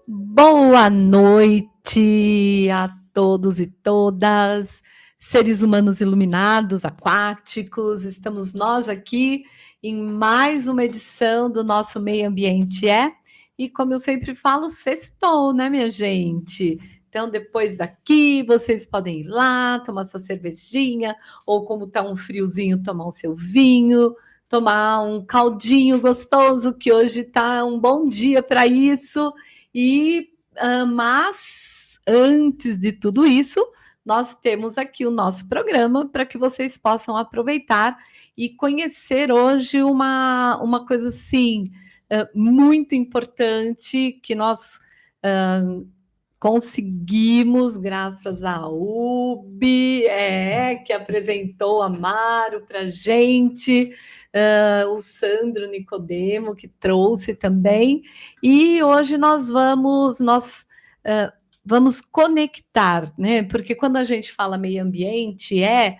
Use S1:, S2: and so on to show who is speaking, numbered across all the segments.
S1: Boa noite a todos e todas, seres humanos iluminados, aquáticos. Estamos nós aqui em mais uma edição do nosso Meio Ambiente e como eu sempre falo, sextou, né, minha gente? Então, depois daqui, vocês podem ir lá, tomar sua cervejinha, ou como tá um friozinho, tomar o seu vinho, tomar um caldinho gostoso, que hoje tá um bom dia para isso. Mas antes de tudo isso, nós temos aqui o nosso programa para que vocês possam aproveitar e conhecer hoje uma coisa assim muito importante que nós conseguimos graças à UB, que apresentou a Amaro para a gente, o Sandro Nicodemo, que trouxe também, e hoje nós vamos conectar, né? Porque quando a gente fala meio ambiente é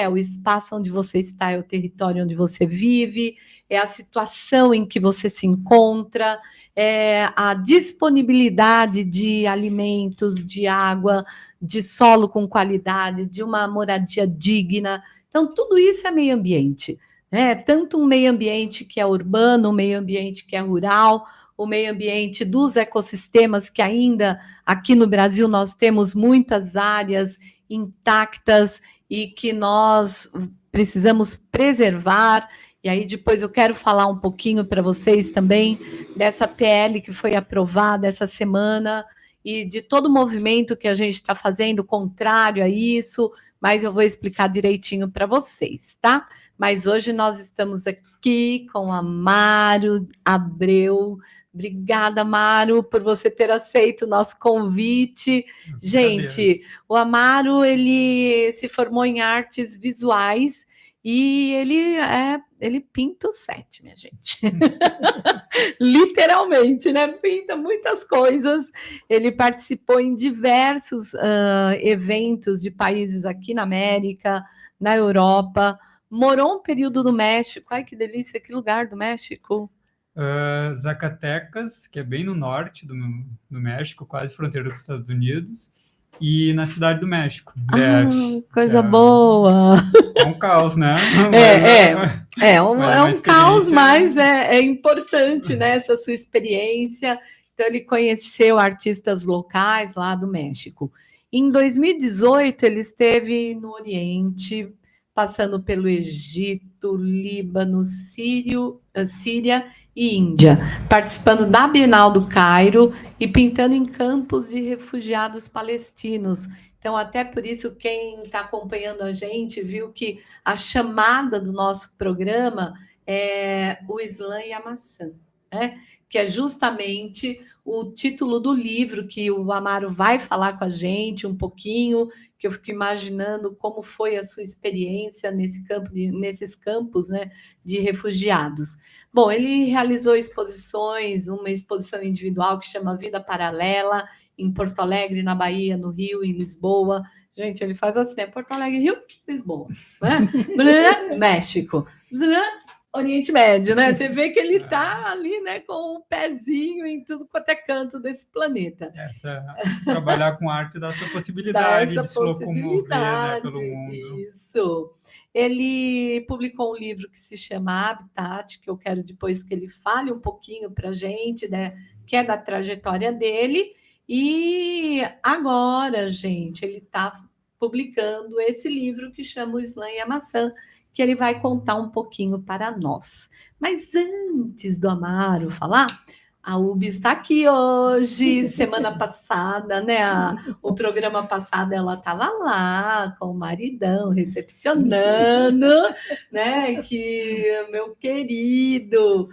S1: o espaço onde você está, é o território onde você vive, é a situação em que você se encontra, é a disponibilidade de alimentos, de água, de solo com qualidade, de uma moradia digna. Então, tudo isso é meio ambiente. Né? Tanto um meio ambiente que é urbano, um meio ambiente que é rural, o meio ambiente dos ecossistemas, que ainda aqui no Brasil nós temos muitas áreas intactas e que nós precisamos preservar. E aí depois eu quero falar um pouquinho para vocês também dessa PL que foi aprovada essa semana e de todo o movimento que a gente está fazendo contrário a isso, mas eu vou explicar direitinho para vocês, tá? Mas hoje nós estamos aqui com a Amaro Abreu. Obrigada, Amaro, por você ter aceito o nosso convite. Gente, o Amaro, ele se formou em artes visuais e ele pinta o set, minha gente. Literalmente, né? Pinta muitas coisas. Ele participou em diversos eventos de países aqui na América, na Europa. Morou um período no México. Ai, que delícia, que lugar do México.
S2: Zacatecas, que é bem no norte do México, quase fronteira dos Estados Unidos, e na cidade do México, DF.
S1: Coisa boa!
S2: É um caos, né?
S1: É um caos, mas é importante, né, essa sua experiência. Então, ele conheceu artistas locais lá do México. Em 2018, ele esteve no Oriente, passando pelo Egito, Líbano, Síria e Índia, participando da Bienal do Cairo e pintando em campos de refugiados palestinos. Então, até por isso, quem está acompanhando a gente viu que a chamada do nosso programa é O Islã e a Maçã, né? Que é justamente o título do livro que o Amaro vai falar com a gente um pouquinho, que eu fico imaginando como foi a sua experiência nesses campos, né, de refugiados. Bom, ele realizou exposições, uma exposição individual que chama Vida Paralela, em Porto Alegre, na Bahia, no Rio, em Lisboa. Gente, ele faz assim, Porto Alegre, Rio, Lisboa, né? México, Oriente Médio, né? Você vê que ele está ali, né, com o pezinho em tudo quanto é canto desse planeta.
S2: Trabalhar com arte dá essa possibilidade de se locomover, né, pelo mundo.
S1: Isso. Ele publicou um livro que se chama Habitat, que eu quero depois que ele fale um pouquinho para a gente, né, que é da trajetória dele. E agora, gente, ele está publicando esse livro que chama O Islã e a Maçã, que ele vai contar um pouquinho para nós. Mas antes do Amaro falar, a UB está aqui hoje, semana passada, né? O programa passado ela estava lá com o maridão, recepcionando, né? Que meu querido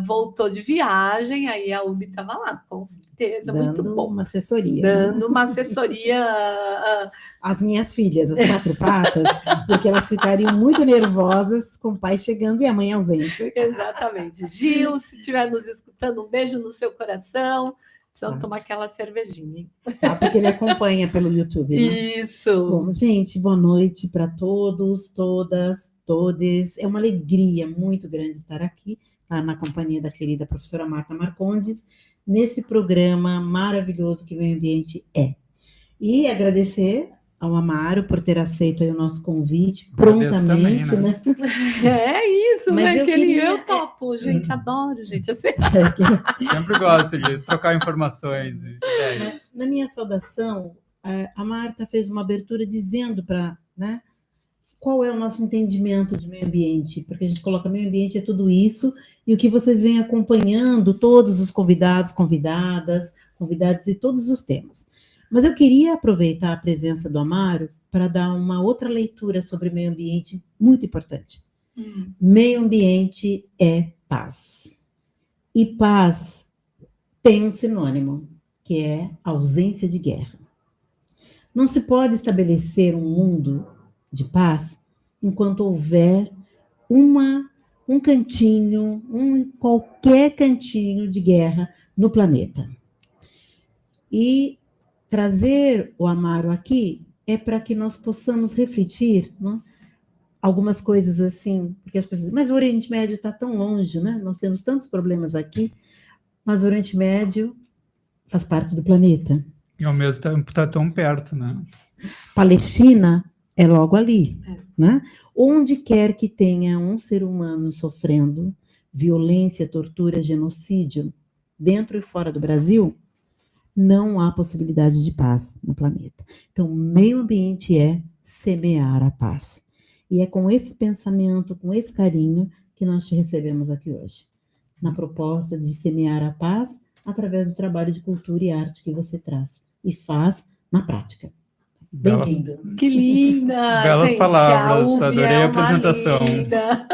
S1: voltou de viagem, aí a UB estava lá, com certeza, muito bom.
S3: Dando uma assessoria.
S1: Dando uma assessoria.
S3: As minhas filhas, as quatro patas, porque elas ficariam muito nervosas com o pai chegando e a mãe ausente.
S1: Exatamente. Gil, se estiver nos escutando, um beijo no seu coração. Precisamos tomar aquela cervejinha. Hein?
S3: Tá, porque ele acompanha pelo YouTube, né?
S1: Isso.
S3: Bom, gente, boa noite para todos, todas, todes. É uma alegria muito grande estar aqui na companhia da querida professora Marta Marcondes, nesse programa maravilhoso que o Meio Ambiente é. E agradecer ao Amaro por ter aceito aí o nosso convite prontamente,
S2: também,
S3: né?
S1: É isso,
S3: Mas
S1: né?
S3: eu
S1: Que
S3: queria-
S1: eu topo, gente, adoro, gente. Assim.
S2: Sempre gosto de trocar informações e ideias.
S3: Na minha saudação, a Marta fez uma abertura dizendo para, né, qual é o nosso entendimento de meio ambiente, porque a gente coloca meio ambiente é tudo isso, e o que vocês vêm acompanhando, todos os convidados, convidados e todos os temas. Mas eu queria aproveitar a presença do Amaro para dar uma outra leitura sobre meio ambiente muito importante. Meio ambiente é paz. E paz tem um sinônimo, que é ausência de guerra. Não se pode estabelecer um mundo de paz enquanto houver um cantinho, qualquer cantinho de guerra no planeta. E trazer o Amaro aqui é para que nós possamos refletir, né? Algumas coisas assim, porque as pessoas dizem, mas o Oriente Médio está tão longe, né? Nós temos tantos problemas aqui, mas o Oriente Médio faz parte do planeta.
S2: E ao mesmo tempo está tão perto, né?
S3: Palestina é logo ali, né? Onde quer que tenha um ser humano sofrendo violência, tortura, genocídio, dentro e fora do Brasil, não há possibilidade de paz no planeta. Então, meio ambiente é semear a paz. E é com esse pensamento, com esse carinho, que nós te recebemos aqui hoje, na proposta de semear a paz através do trabalho de cultura e arte que você traz e faz na prática. Bem-vindo.
S1: Que linda!
S2: Belas
S1: gente,
S2: palavras,
S1: a Ubi
S2: adorei
S1: é
S2: a
S1: uma
S2: apresentação.
S1: linda.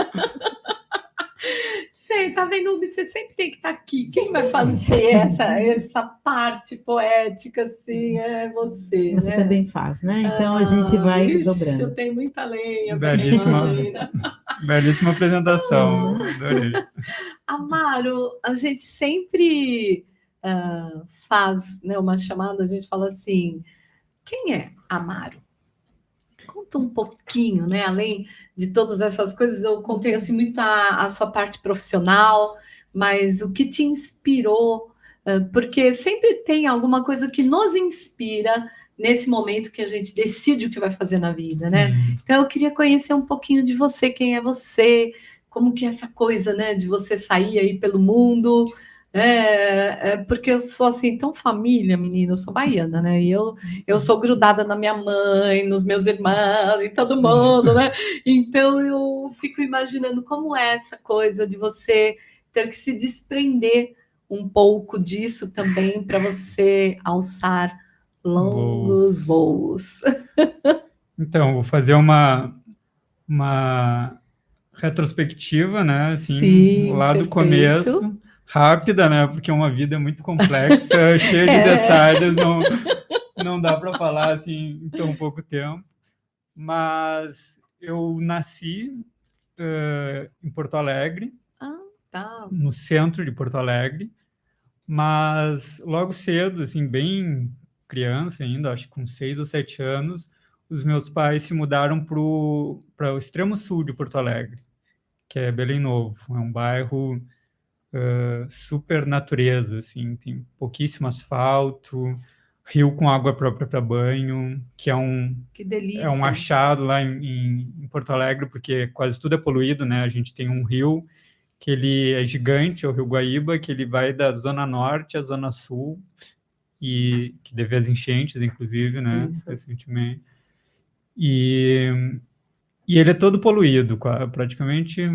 S1: Sei, tá vendo, Ubi? Você sempre tem que estar aqui. Quem vai fazer essa parte poética, assim, é você,
S3: Você
S1: né?
S3: também faz, né? Então a gente vai
S1: ixi,
S3: dobrando.
S1: eu tenho muita lenha.
S2: Belíssima apresentação, adorei.
S1: Amaro, a gente sempre faz, né, uma chamada, a gente fala assim, quem é Amaro? Conta um pouquinho, né? Além de todas essas coisas, eu contei assim muito a sua parte profissional, mas o que te inspirou, porque sempre tem alguma coisa que nos inspira nesse momento que a gente decide o que vai fazer na vida, né? Então eu queria conhecer um pouquinho de você, quem é você, como que é essa coisa, né, de você sair aí pelo mundo. Porque eu sou assim tão família, menina, eu sou baiana, né? E eu sou grudada na minha mãe, nos meus irmãos, em todo mundo, né? Então eu fico imaginando como é essa coisa de você ter que se desprender um pouco disso também para você alçar longos voos.
S2: Então, vou fazer uma retrospectiva, né? Assim,
S1: Sim,
S2: lá do
S1: perfeito.
S2: Começo, rápida, né? Porque uma vida é muito complexa, cheia de detalhes, não dá para falar assim em tão pouco tempo. Mas eu nasci em Porto Alegre, no centro de Porto Alegre, mas logo cedo, assim, bem criança ainda, acho que com 6 ou 7 anos, os meus pais se mudaram para o extremo sul de Porto Alegre, que é Belém Novo. É um bairro super natureza, assim, tem pouquíssimo asfalto, rio com água própria para banho, que
S1: Que delícia.
S2: É um achado lá em Porto Alegre, porque quase tudo é poluído, né? A gente tem um rio que ele é gigante, é o Rio Guaíba, que ele vai da Zona Norte à Zona Sul, e que teve as enchentes, inclusive, né?
S1: Isso.
S2: Recentemente. E ele é todo poluído, praticamente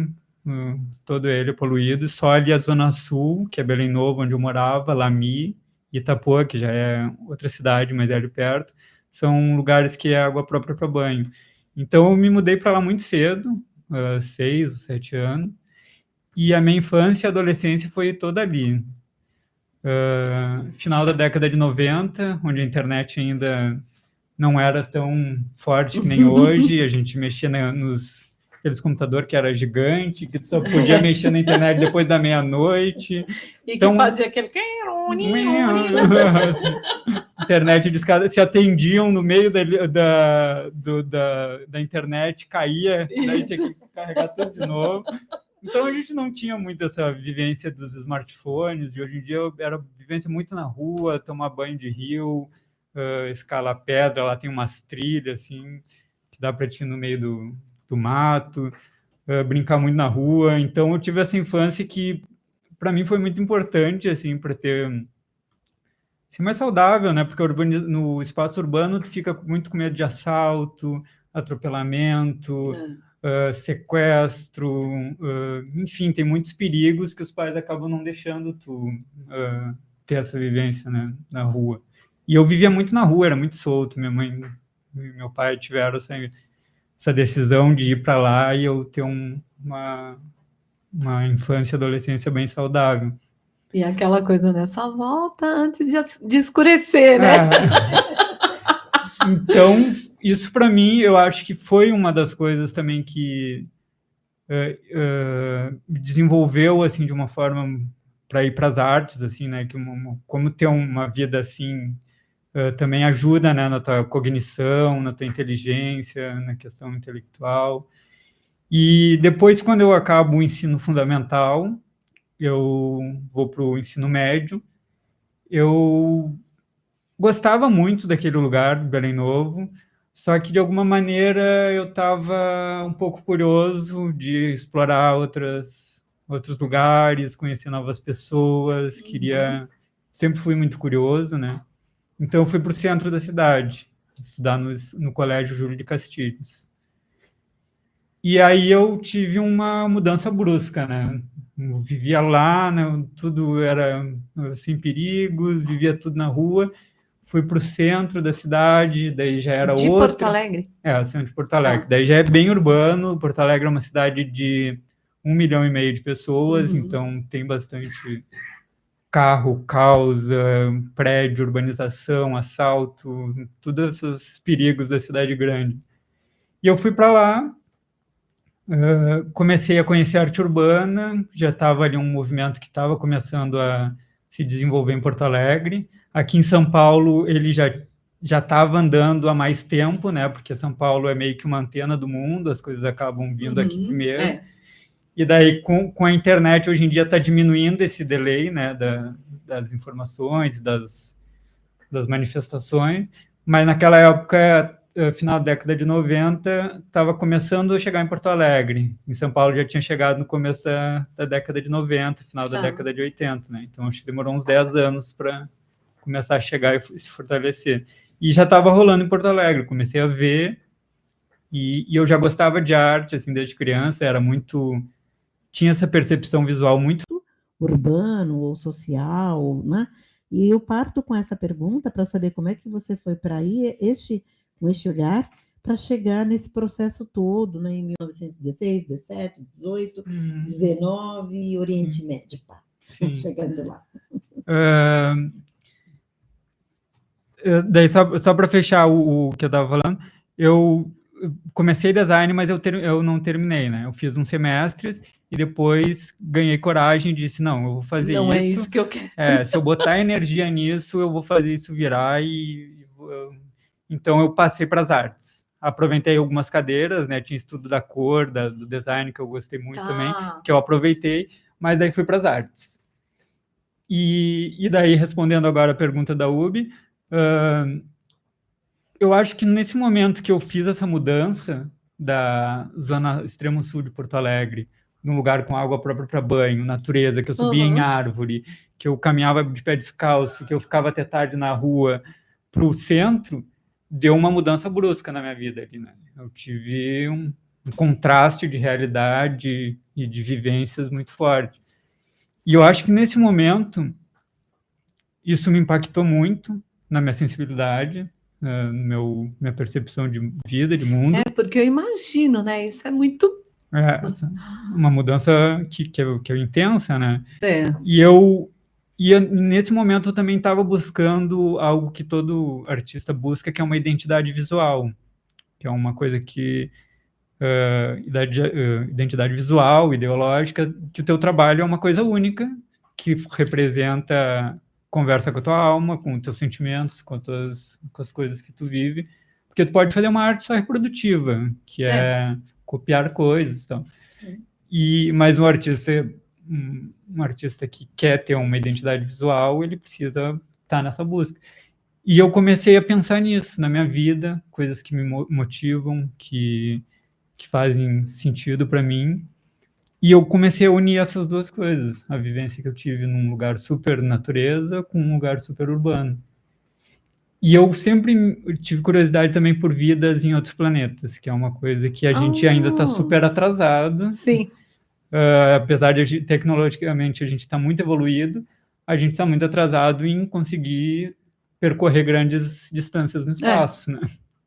S2: todo ele é poluído, só ali a Zona Sul, que é Belém Novo, onde eu morava, Lami, Itapuã, que já é outra cidade, mas é ali perto, são lugares que é água própria para banho. Então eu me mudei para lá muito cedo, 6 ou 7 anos, e a minha infância e adolescência foi toda ali. Final da década de 90, onde a internet ainda não era tão forte que nem hoje, a gente mexia aqueles computadores que era gigante, que tu só podia mexer na internet depois da meia-noite.
S1: E então, que fazia aquele...
S2: Internet discada, se atendiam no meio da internet, caía, daí tinha que carregar tudo de novo. Então a gente não tinha muito essa vivência dos smartphones, e hoje em dia era vivência muito na rua, tomar banho de rio, escalar pedra, lá tem umas trilhas, assim, que dá para ir no meio do mato, brincar muito na rua. Então eu tive essa infância que, para mim, foi muito importante, assim, para ter... ser mais saudável, né? Porque no espaço urbano tu fica muito com medo de assalto, atropelamento, sequestro, enfim, tem muitos perigos que os pais acabam não deixando tu ter essa vivência, né, na rua. E eu vivia muito na rua, era muito solto. Minha mãe e meu pai tiveram essa decisão de ir para lá e eu ter uma infância e adolescência bem saudável.
S1: E aquela coisa, né? Só volta antes de escurecer, né?
S2: Então, isso para mim, eu acho que foi uma das coisas também que desenvolveu, assim, de uma forma para ir para as artes, assim, né? Que como ter uma vida assim também ajuda, né? Na tua cognição, na tua inteligência, na questão intelectual. E depois, quando eu acabo o ensino fundamental, eu vou para o ensino médio. Eu gostava muito daquele lugar, Belém Novo, só que de alguma maneira eu estava um pouco curioso de explorar outros lugares, conhecer novas pessoas, sempre fui muito curioso, né? Então eu fui para o centro da cidade, estudar no Colégio Júlio de Castilhos. E aí eu tive uma mudança brusca, né? Eu vivia lá, né? Tudo era sem perigos, vivia tudo na rua. Fui para o centro da cidade, daí já era
S1: De Porto Alegre?
S2: O centro de Porto Alegre. Daí já é bem urbano. Porto Alegre é uma cidade de 1,5 milhão de pessoas, então tem bastante carro, causa, prédio, urbanização, assalto, todos esses perigos da cidade grande. E eu fui para lá, comecei a conhecer a arte urbana, já estava ali um movimento que estava começando a se desenvolver em Porto Alegre. Aqui em São Paulo ele já estava andando há mais tempo, né? Porque São Paulo é meio que uma antena do mundo, as coisas acabam vindo aqui primeiro. E daí, com a internet, hoje em dia está diminuindo esse delay, né, das informações, das manifestações, mas naquela época, final da década de 90, estava começando a chegar em Porto Alegre. Em São Paulo já tinha chegado no começo da década de 90, final da década de 80, né? Então acho que demorou uns 10 anos para começar a chegar e se fortalecer. E já estava rolando em Porto Alegre, comecei a ver, e eu já gostava de arte, assim, desde criança, tinha essa percepção visual muito
S3: urbano ou social, né? E eu parto com essa pergunta para saber como é que você foi para aí, com este olhar, para chegar nesse processo todo, né, em 1916, 17, 18, 19, Oriente Médio, pá, chegando lá.
S2: Daí, só para fechar o que eu estava falando, eu comecei design, mas eu não terminei, né? Eu fiz uns semestres e depois ganhei coragem e disse, não, eu vou fazer isso.
S1: Não é isso que eu quero.
S2: Se eu botar energia nisso, eu vou fazer isso virar Então, eu passei para as artes. Aproveitei algumas cadeiras, né? Tinha estudo da cor, do design, que eu gostei muito também, que eu aproveitei, mas daí fui para as artes. E daí, respondendo agora a pergunta da UB, eu acho que nesse momento que eu fiz essa mudança da zona extremo sul de Porto Alegre, num lugar com água própria para banho, natureza, que eu subia em árvore, que eu caminhava de pé descalço, que eu ficava até tarde na rua, para o centro, deu uma mudança brusca na minha vida ali, né? Eu tive um contraste de realidade e de vivências muito forte. E eu acho que nesse momento isso me impactou muito na minha sensibilidade, minha percepção de vida, de mundo.
S1: Porque eu imagino, né? Isso é muito...
S2: uma mudança que é intensa, né? E nesse momento eu também estava buscando algo que todo artista busca, que é uma identidade visual, que é uma coisa que identidade visual, ideológica, que o teu trabalho é uma coisa única, que representa, conversa com a tua alma, com os teus sentimentos, com as coisas que tu vive, porque tu pode fazer uma arte só reprodutiva, que é copiar coisas. Então. Mas um artista que quer ter uma identidade visual, ele precisa estar nessa busca. E eu comecei a pensar nisso na minha vida, coisas que me motivam, que fazem sentido para mim. E eu comecei a unir essas duas coisas, a vivência que eu tive num lugar super natureza com um lugar super urbano. E eu sempre tive curiosidade também por vidas em outros planetas, que é uma coisa que a gente ainda está super atrasado.
S1: Sim.
S2: Apesar de tecnologicamente a gente está muito evoluído, a gente está muito atrasado em conseguir percorrer grandes distâncias no espaço, né?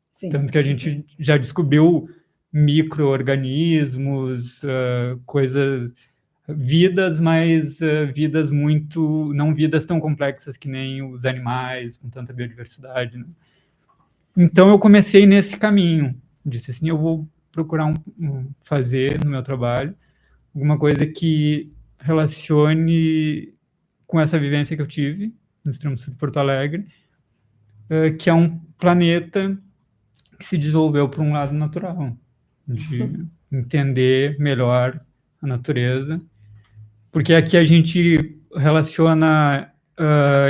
S3: Sim.
S2: Tanto que a gente já descobriu micro-organismos, coisas, vidas, mas vidas não vidas tão complexas que nem os animais, com tanta biodiversidade, né? Então eu comecei nesse caminho, disse assim, eu vou procurar fazer no meu trabalho alguma coisa que relacione com essa vivência que eu tive no extremo sul de Porto Alegre, que é um planeta que se desenvolveu por um lado natural, de entender melhor a natureza, porque aqui a gente relaciona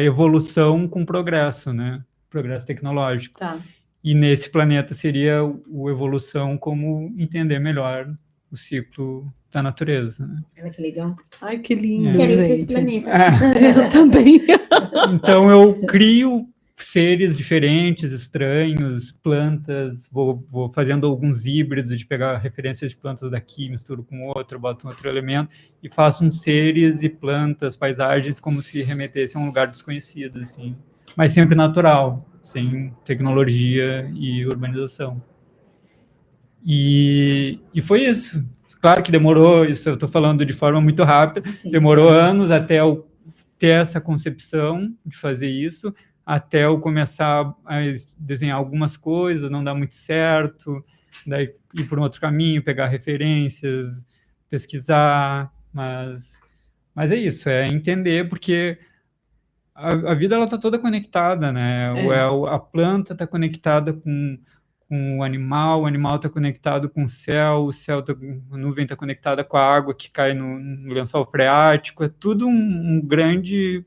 S2: evolução com progresso, né? Progresso tecnológico.
S1: Tá.
S2: E nesse planeta seria o evolução como entender melhor o ciclo da natureza, né?
S3: Olha que legal.
S1: Ai, que lindo,
S3: Quero ir para
S1: gente.
S3: esse planeta.
S1: Eu também.
S2: Então eu crio seres diferentes, estranhos, plantas, vou fazendo alguns híbridos de pegar referências de plantas daqui, misturo com outra, boto um outro elemento e faço uns seres e plantas, paisagens como se remetessem a um lugar desconhecido, assim, mas sempre natural, sem tecnologia e urbanização. E foi isso. Claro que demorou, isso eu estou falando de forma muito rápida,
S3: Sim.
S2: Demorou anos até eu ter essa concepção de fazer isso, até eu começar a desenhar algumas coisas, não dá muito certo, daí ir por um outro caminho, pegar referências, pesquisar, mas é isso, é entender, porque a vida ela está toda conectada, né? A planta está conectada com o animal está conectado com o céu a nuvem está conectada com a água que cai no lençol freático, é tudo um grande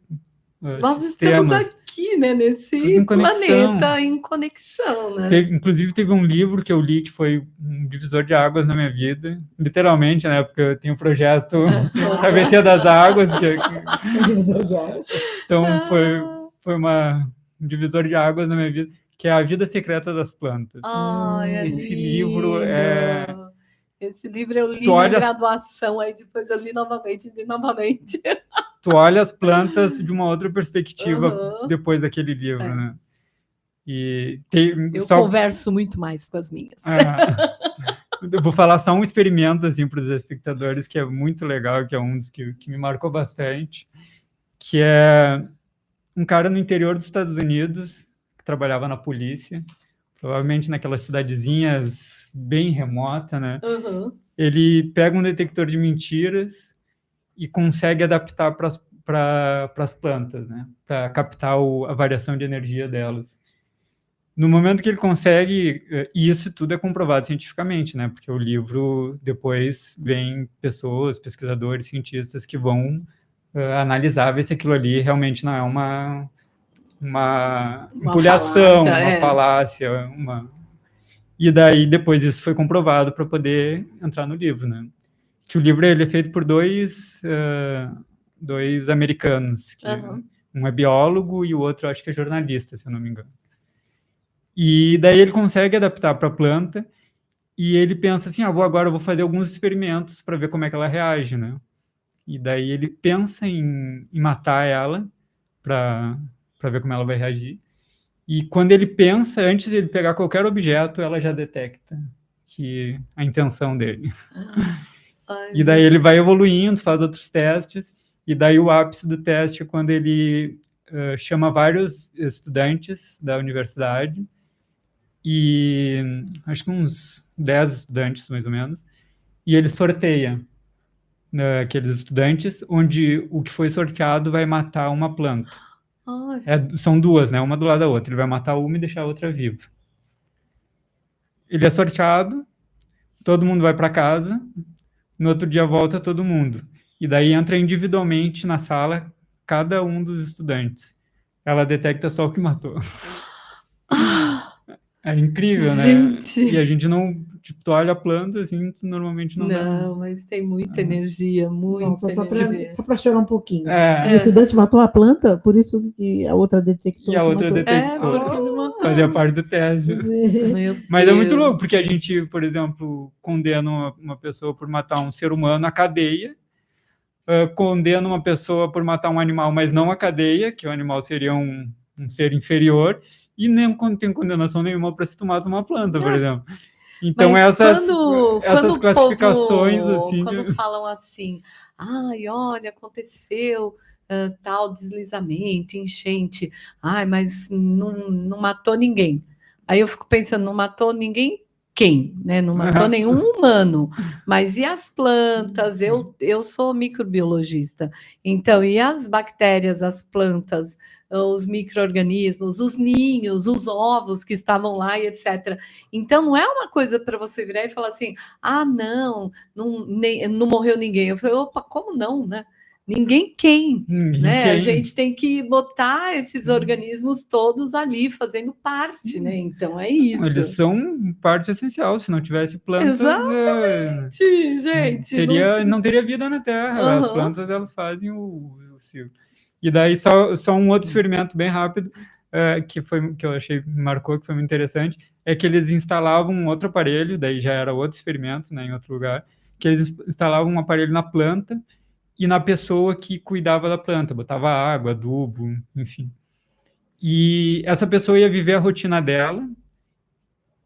S1: Nós
S2: sistema.
S1: estamos aqui, né, nesse planeta em conexão, né?
S2: Inclusive teve um livro que eu li que foi um divisor de águas na minha vida, literalmente, né, porque eu tenho um projeto Travessia das Águas.
S3: Um divisor de águas.
S2: Então foi um divisor de águas na minha vida, que é A Vida Secreta das Plantas. Esse livro é...
S1: Esse livro eu li na graduação, aí depois eu li novamente. Tu
S2: olha as plantas de uma outra perspectiva depois daquele livro, né?
S1: Eu converso muito mais com as minhas.
S2: Eu vou falar só um experimento assim, para os espectadores, que é muito legal, que é um dos que me marcou bastante, que é um cara no interior dos Estados Unidos, que trabalhava na polícia, provavelmente naquelas cidadezinhas bem remota, né? Ele pega um detector de mentiras e consegue adaptar para as plantas, né? Para captar a variação de energia delas. No momento que ele consegue, e isso tudo é comprovado cientificamente, né? Porque o livro, depois, vem pessoas, pesquisadores, cientistas que vão analisar, ver se aquilo ali realmente não é uma empulhação, uma falácia, E daí, depois, isso foi comprovado para poder entrar no livro, né? Que o livro ele é feito por dois americanos, que um é biólogo e o outro acho que é jornalista, se eu não me engano. E daí ele consegue adaptar para a planta e ele pensa assim, agora eu vou fazer alguns experimentos para ver como é que ela reage, né? E daí ele pensa em matar ela para ver como ela vai reagir. E quando ele pensa, antes de ele pegar qualquer objeto, ela já detecta a intenção dele. E daí ele vai evoluindo, faz outros testes, e daí o ápice do teste é quando ele chama vários estudantes da universidade, e acho que uns 10 estudantes, mais ou menos, e ele sorteia aqueles estudantes, onde o que foi sorteado vai matar uma planta. São duas, né? Uma do lado da outra. Ele vai matar uma e deixar a outra viva. Ele é sorteado, todo mundo vai para casa, no outro dia volta todo mundo. E daí entra individualmente na sala cada um dos estudantes. Ela detecta só o que matou. É incrível, né? E a
S1: Gente,
S2: gente não, tipo, tu olha a planta assim, tu normalmente não dá.
S1: não, mas tem muita energia,
S3: Só,
S1: muita energia.
S3: só para chorar um pouquinho. E o
S2: É,
S3: estudante matou a planta, por isso que a outra
S2: e
S3: detectou
S2: a
S3: que
S2: outra
S3: matou.
S2: detectou.
S1: Porque ele
S2: Fazia
S1: matou.
S2: parte do teste.
S1: Meu
S2: Mas é muito louco,
S1: Deus.
S2: porque a gente, por exemplo, condena uma pessoa por matar um ser humano à cadeia, condena uma pessoa por matar um animal, mas não à cadeia, que o animal seria um ser inferior, e nem quando tem condenação nenhuma para se tu mata uma planta, por exemplo. Então,
S1: Mas quando
S2: essas
S1: o
S2: classificações,
S1: povo,
S2: assim,
S1: quando falam assim, ai, olha, aconteceu tal deslizamento, enchente, ai, mas não matou ninguém. Aí eu fico pensando, não matou ninguém quem, né? Não matou nenhum humano. Mas e as plantas? Eu sou microbiologista, então, e as bactérias, as plantas, os micro-organismos, os ninhos, os ovos que estavam lá e etc. Então, não é uma coisa para você virar e falar assim: ah, não morreu ninguém. Eu falei: opa, como não, né? Ninguém quem?
S2: ninguém
S1: Né? A
S2: quem.
S1: gente tem que botar esses organismos todos ali fazendo parte, né?
S2: Sim.
S1: Então é
S2: Eles
S1: isso.
S2: são parte essencial. Se não tivesse plantas,
S1: Exatamente, gente. Não...
S2: não teria vida na Terra. As
S1: Aham.
S2: plantas, elas fazem o ciclo. E daí, só um outro experimento bem rápido, que eu achei, marcou, que foi muito interessante, é que eles instalavam um outro aparelho, daí já era outro experimento, né, em outro lugar, que eles instalavam um aparelho na planta e na pessoa que cuidava da planta, botava água, adubo, enfim. E essa pessoa ia viver a rotina dela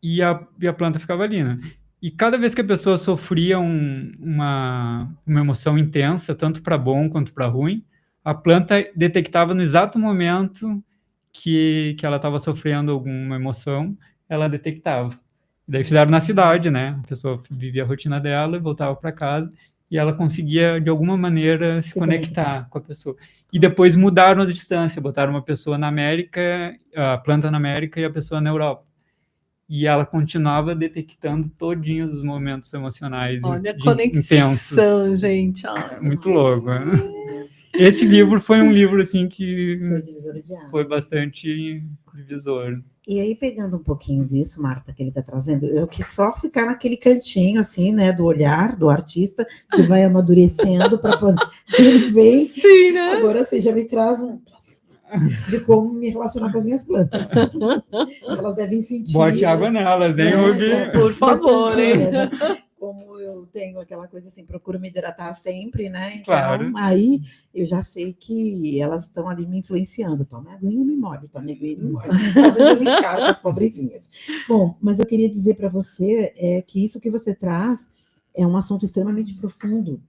S2: e a planta ficava ali, né? E cada vez que a pessoa sofria uma emoção intensa, tanto para bom quanto para ruim, a planta detectava no exato momento que ela estava sofrendo alguma emoção, ela detectava. Daí fizeram na cidade, né? A pessoa vivia a rotina dela, voltava para casa e ela conseguia, de alguma maneira, se conectar com a pessoa. E depois mudaram as distâncias, botaram uma pessoa na América, a planta na América e a pessoa na Europa. E ela continuava detectando todinhos os momentos emocionais
S1: Olha a
S2: intensos.
S1: conexão, gente. Ai,
S2: É
S1: meu
S2: muito
S1: Deus.
S2: louco, né? Esse livro foi um livro assim que
S3: Foi divisor de água.
S2: foi bastante divisor.
S3: E aí, pegando um pouquinho disso, Marta, que ele está trazendo, eu quis só ficar naquele cantinho, assim, né, do olhar do artista, que vai amadurecendo para poder. Ele vem.
S1: Sim, né?
S3: Agora você já me traz de como me relacionar com as minhas plantas. Elas devem sentir.
S2: Bote água nelas, hein,
S3: Então,
S1: Por favor,
S3: plantinhas,
S1: hein?
S3: né? Como eu tenho aquela coisa assim, procuro me hidratar sempre, né? Então,
S2: Claro.
S3: aí eu já sei que elas estão ali me influenciando. Toma aguinha e me molhe, toma aguinha e me molhe. Às vezes eu me encharco as pobrezinhas. Bom, mas eu queria dizer para você que isso que você traz é um assunto extremamente profundo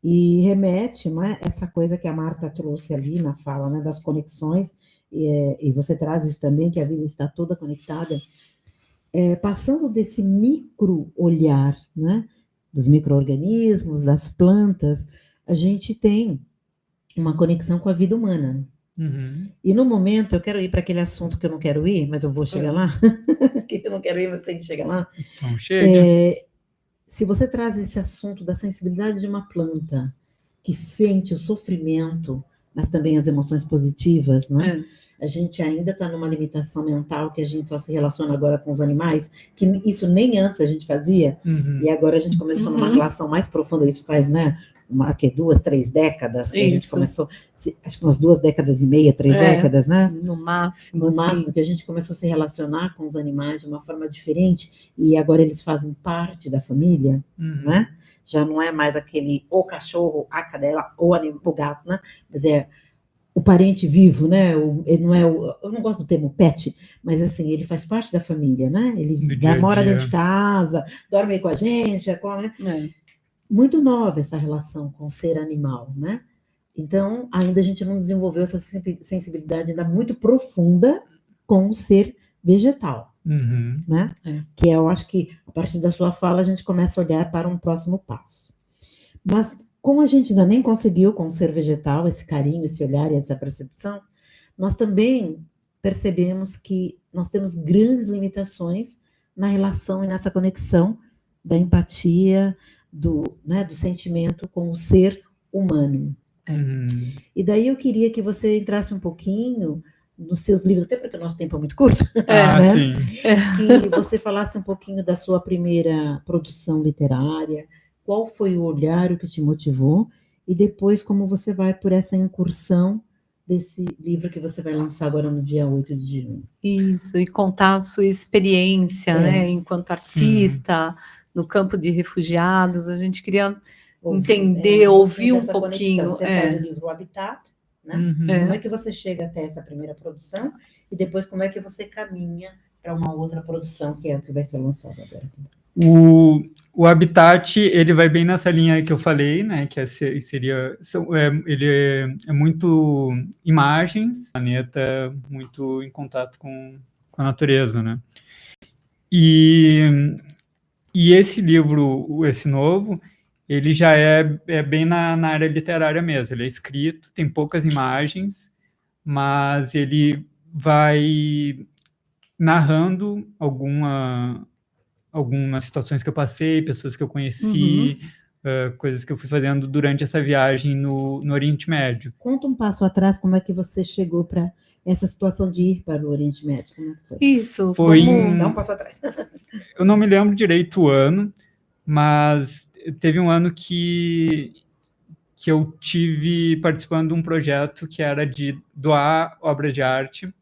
S3: e remete, né, essa coisa que a Marta trouxe ali na fala, né, das conexões, e você traz isso também, que a vida está toda conectada, passando desse micro olhar, né, dos micro-organismos, das plantas, a gente tem uma conexão com a vida humana.
S2: Uhum.
S3: E no momento, eu quero ir para aquele assunto que eu não quero ir, mas eu vou chegar lá, que eu não quero ir, mas tem que chegar lá.
S2: Então, chega.
S3: Se você traz esse assunto da sensibilidade de uma planta que sente o sofrimento, mas também as emoções positivas, né? A gente ainda está numa limitação mental que a gente só se relaciona agora com os animais, que isso nem antes a gente fazia, e agora a gente começou numa relação mais profunda, isso faz, né? Que 2, 3 décadas que a gente começou, acho que umas 2 décadas e meia, 3 décadas, né?
S1: No máximo.
S3: No máximo, que a gente começou a se relacionar com os animais de uma forma diferente, e agora eles fazem parte da família, né? Já não é mais aquele o cachorro, a cadela, o gato, né? Mas é o parente vivo, né? Ele não é eu não gosto do termo pet, mas assim, ele faz parte da família, né? Ele mora dentro de casa, dorme com a gente, come, né? Muito nova essa relação com o ser animal, né? Então, ainda a gente não desenvolveu essa sensibilidade ainda muito profunda com o ser vegetal, né? Que eu acho que, a partir da sua fala, a gente começa a olhar para um próximo passo. Mas, como a gente ainda nem conseguiu com o ser vegetal, esse carinho, esse olhar e essa percepção, nós também percebemos que nós temos grandes limitações na relação e nessa conexão da empatia, né, do sentimento com o ser humano.
S2: Uhum.
S3: E daí eu queria que você entrasse um pouquinho nos seus livros, até porque o nosso tempo é muito curto, né?
S2: Sim.
S3: Que você falasse um pouquinho da sua primeira produção literária, qual foi o olhar, o que te motivou, e depois como você vai por essa incursão desse livro que você vai lançar agora no dia 8 de junho.
S1: Isso, e contar a sua experiência, né, enquanto artista, no campo de refugiados. A gente queria entender, ouvir um pouquinho.
S3: Você sai do livro O Habitat, né?
S2: Uhum.
S3: Como é que você chega até essa primeira produção e depois como é que você caminha para uma outra produção que é o que vai ser lançado agora.
S2: O Habitat, ele vai bem nessa linha que eu falei, né, que ele é muito imagens, planeta muito em contato com a natureza, né. E esse livro, esse novo, ele já é bem na área literária mesmo, ele é escrito, tem poucas imagens, mas ele vai narrando algumas situações que eu passei, pessoas que eu conheci, coisas que eu fui fazendo durante essa viagem no Oriente Médio.
S3: Conta um passo atrás, como é que você chegou para essa situação de ir para o Oriente Médio? Como é que foi?
S1: Isso,
S3: Dá um passo atrás.
S2: Eu não me lembro direito o ano, mas teve um ano que eu tive participando de um projeto que era de doar obras de arte,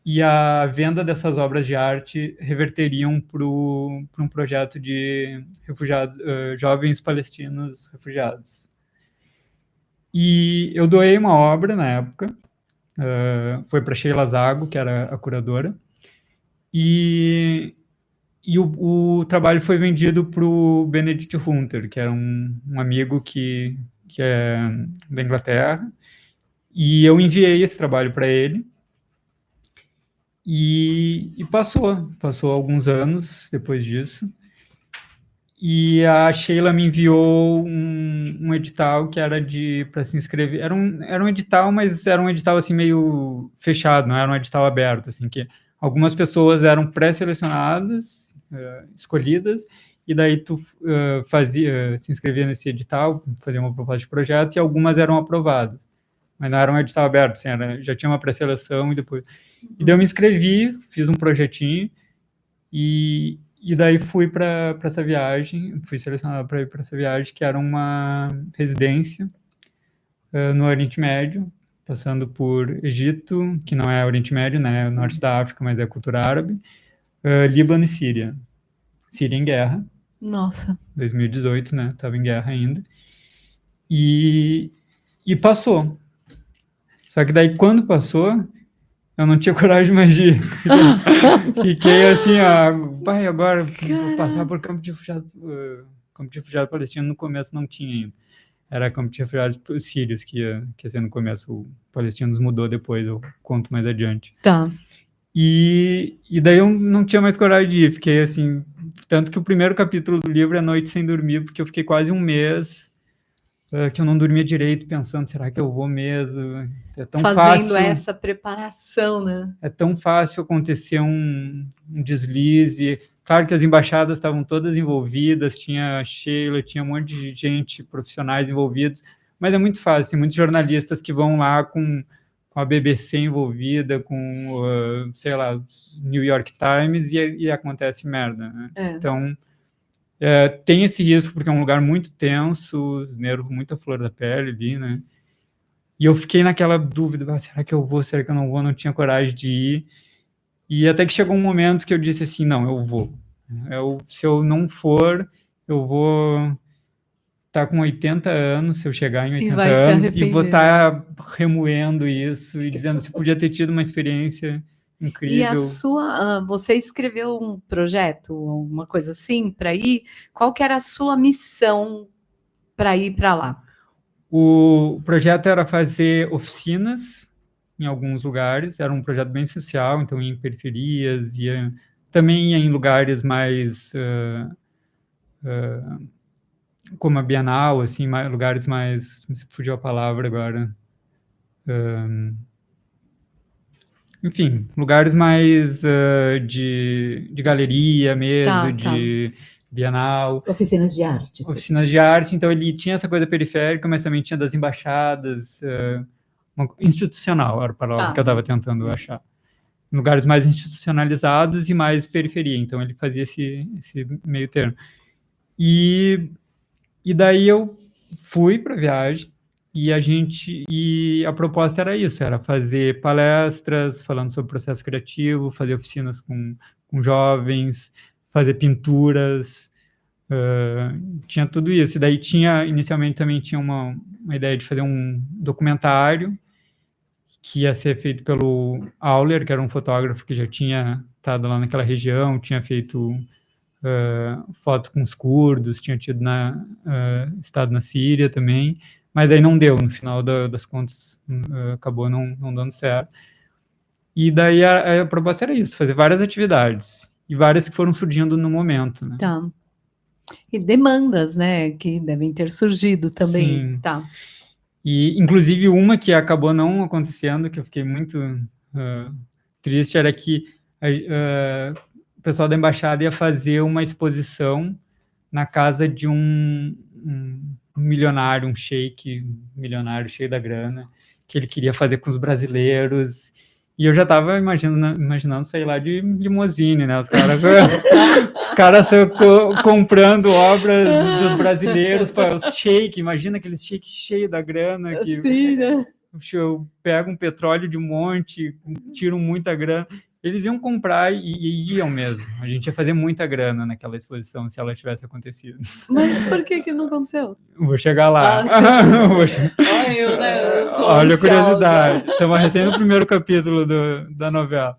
S2: e a venda dessas obras de arte reverteriam para um projeto de refugiados, jovens palestinos refugiados. E eu doei uma obra na época, foi para Sheila Zago, que era a curadora, e o trabalho foi vendido para o Benedict Hunter, que era um amigo que é da Inglaterra, e eu enviei esse trabalho para ele, e passou alguns anos depois disso, e a Sheila me enviou um edital que era para se inscrever, era um edital, mas era um edital assim meio fechado, não era um edital aberto, assim, que algumas pessoas eram pré-selecionadas, escolhidas, e daí tu se inscrevia nesse edital, fazia uma proposta de projeto, e algumas eram aprovadas, mas não era um edital aberto, assim, já tinha uma pré-seleção e depois... E daí eu me inscrevi, fiz um projetinho, e daí fui para essa viagem, fui selecionado para ir para essa viagem, que era uma residência no Oriente Médio, passando por Egito, que não é Oriente Médio, né, é o norte da África, mas é cultura árabe, Líbano e Síria. Síria em guerra.
S1: Nossa.
S2: 2018, né, estava em guerra ainda. E passou. Só que daí, quando passou, eu não tinha coragem mais de ir. Fiquei assim, vai, agora vou passar por campo de refugiado palestino. No começo não tinha ainda. Era campo de refugiados sírios que ia ser no começo. O palestinos mudou depois, eu conto mais adiante.
S1: Tá.
S2: E daí eu não tinha mais coragem de ir. Fiquei assim, tanto que o primeiro capítulo do livro é Noite Sem Dormir, porque eu fiquei quase um mês que eu não dormia direito, pensando, será que eu vou mesmo? É tão
S1: fazendo essa preparação, né?
S2: É tão fácil acontecer um deslize. Claro que as embaixadas estavam todas envolvidas, tinha a Sheila, tinha um monte de gente, profissionais envolvidos, mas é muito fácil, tem muitos jornalistas que vão lá com a BBC envolvida, com, sei lá, New York Times, e acontece merda, né? Então, tem esse risco, porque é um lugar muito tenso, os nervos muito à flor da pele ali, né? E eu fiquei naquela dúvida, será que eu vou, será que eu não vou? Não tinha coragem de ir. E até que chegou um momento que eu disse assim, não, eu vou. Se eu não for, eu vou estar com 80 anos, se eu chegar em 80 anos, e vou estar remoendo isso e dizendo se podia ter tido uma experiência incrível.
S1: E a sua, você escreveu um projeto, uma coisa assim, para ir? Qual que era a sua missão para ir para lá?
S2: O projeto era fazer oficinas em alguns lugares, era um projeto bem social, então ia em periferias, também ia em lugares mais, como a Bienal, assim, lugares mais, me fugiu a palavra agora, enfim, lugares mais de galeria mesmo, Bienal.
S3: Oficinas de arte.
S2: Oficinas de arte, então ele tinha essa coisa periférica, mas também tinha das embaixadas, institucional, era a palavra que eu estava tentando achar. Lugares mais institucionalizados e mais periferia, então ele fazia esse meio termo. E daí eu fui para a viagem, e a proposta era isso, era fazer palestras falando sobre processo criativo, fazer oficinas com jovens, fazer pinturas, tinha tudo isso. E daí inicialmente também tinha uma ideia de fazer um documentário que ia ser feito pelo Auler, que era um fotógrafo que já tinha estado lá naquela região, tinha feito foto com os curdos, tinha estado na Síria também, mas aí não deu, no final das contas acabou não dando certo. E daí a proposta era isso, fazer várias atividades, e várias que foram surgindo no momento, né?
S1: Tá. E demandas, né, que devem ter surgido também.
S2: Sim.
S1: Tá.
S2: E, inclusive, uma que acabou não acontecendo, que eu fiquei muito triste, era que o pessoal da embaixada ia fazer uma exposição na casa de um milionário, um sheik milionário, cheio da grana, que ele queria fazer com os brasileiros. E eu já estava imaginando sair lá de limousine, né? Os caras comprando obras dos brasileiros para os shake. Imagina aqueles shake cheios da grana.
S1: Sim, né?
S2: Pegam um petróleo de monte, tiram muita grana. Eles iam comprar e iam mesmo. A gente ia fazer muita grana naquela exposição se ela tivesse acontecido.
S1: Mas por que não aconteceu?
S2: Vou chegar lá. Olha a curiosidade. Estamos recém no primeiro capítulo da novela.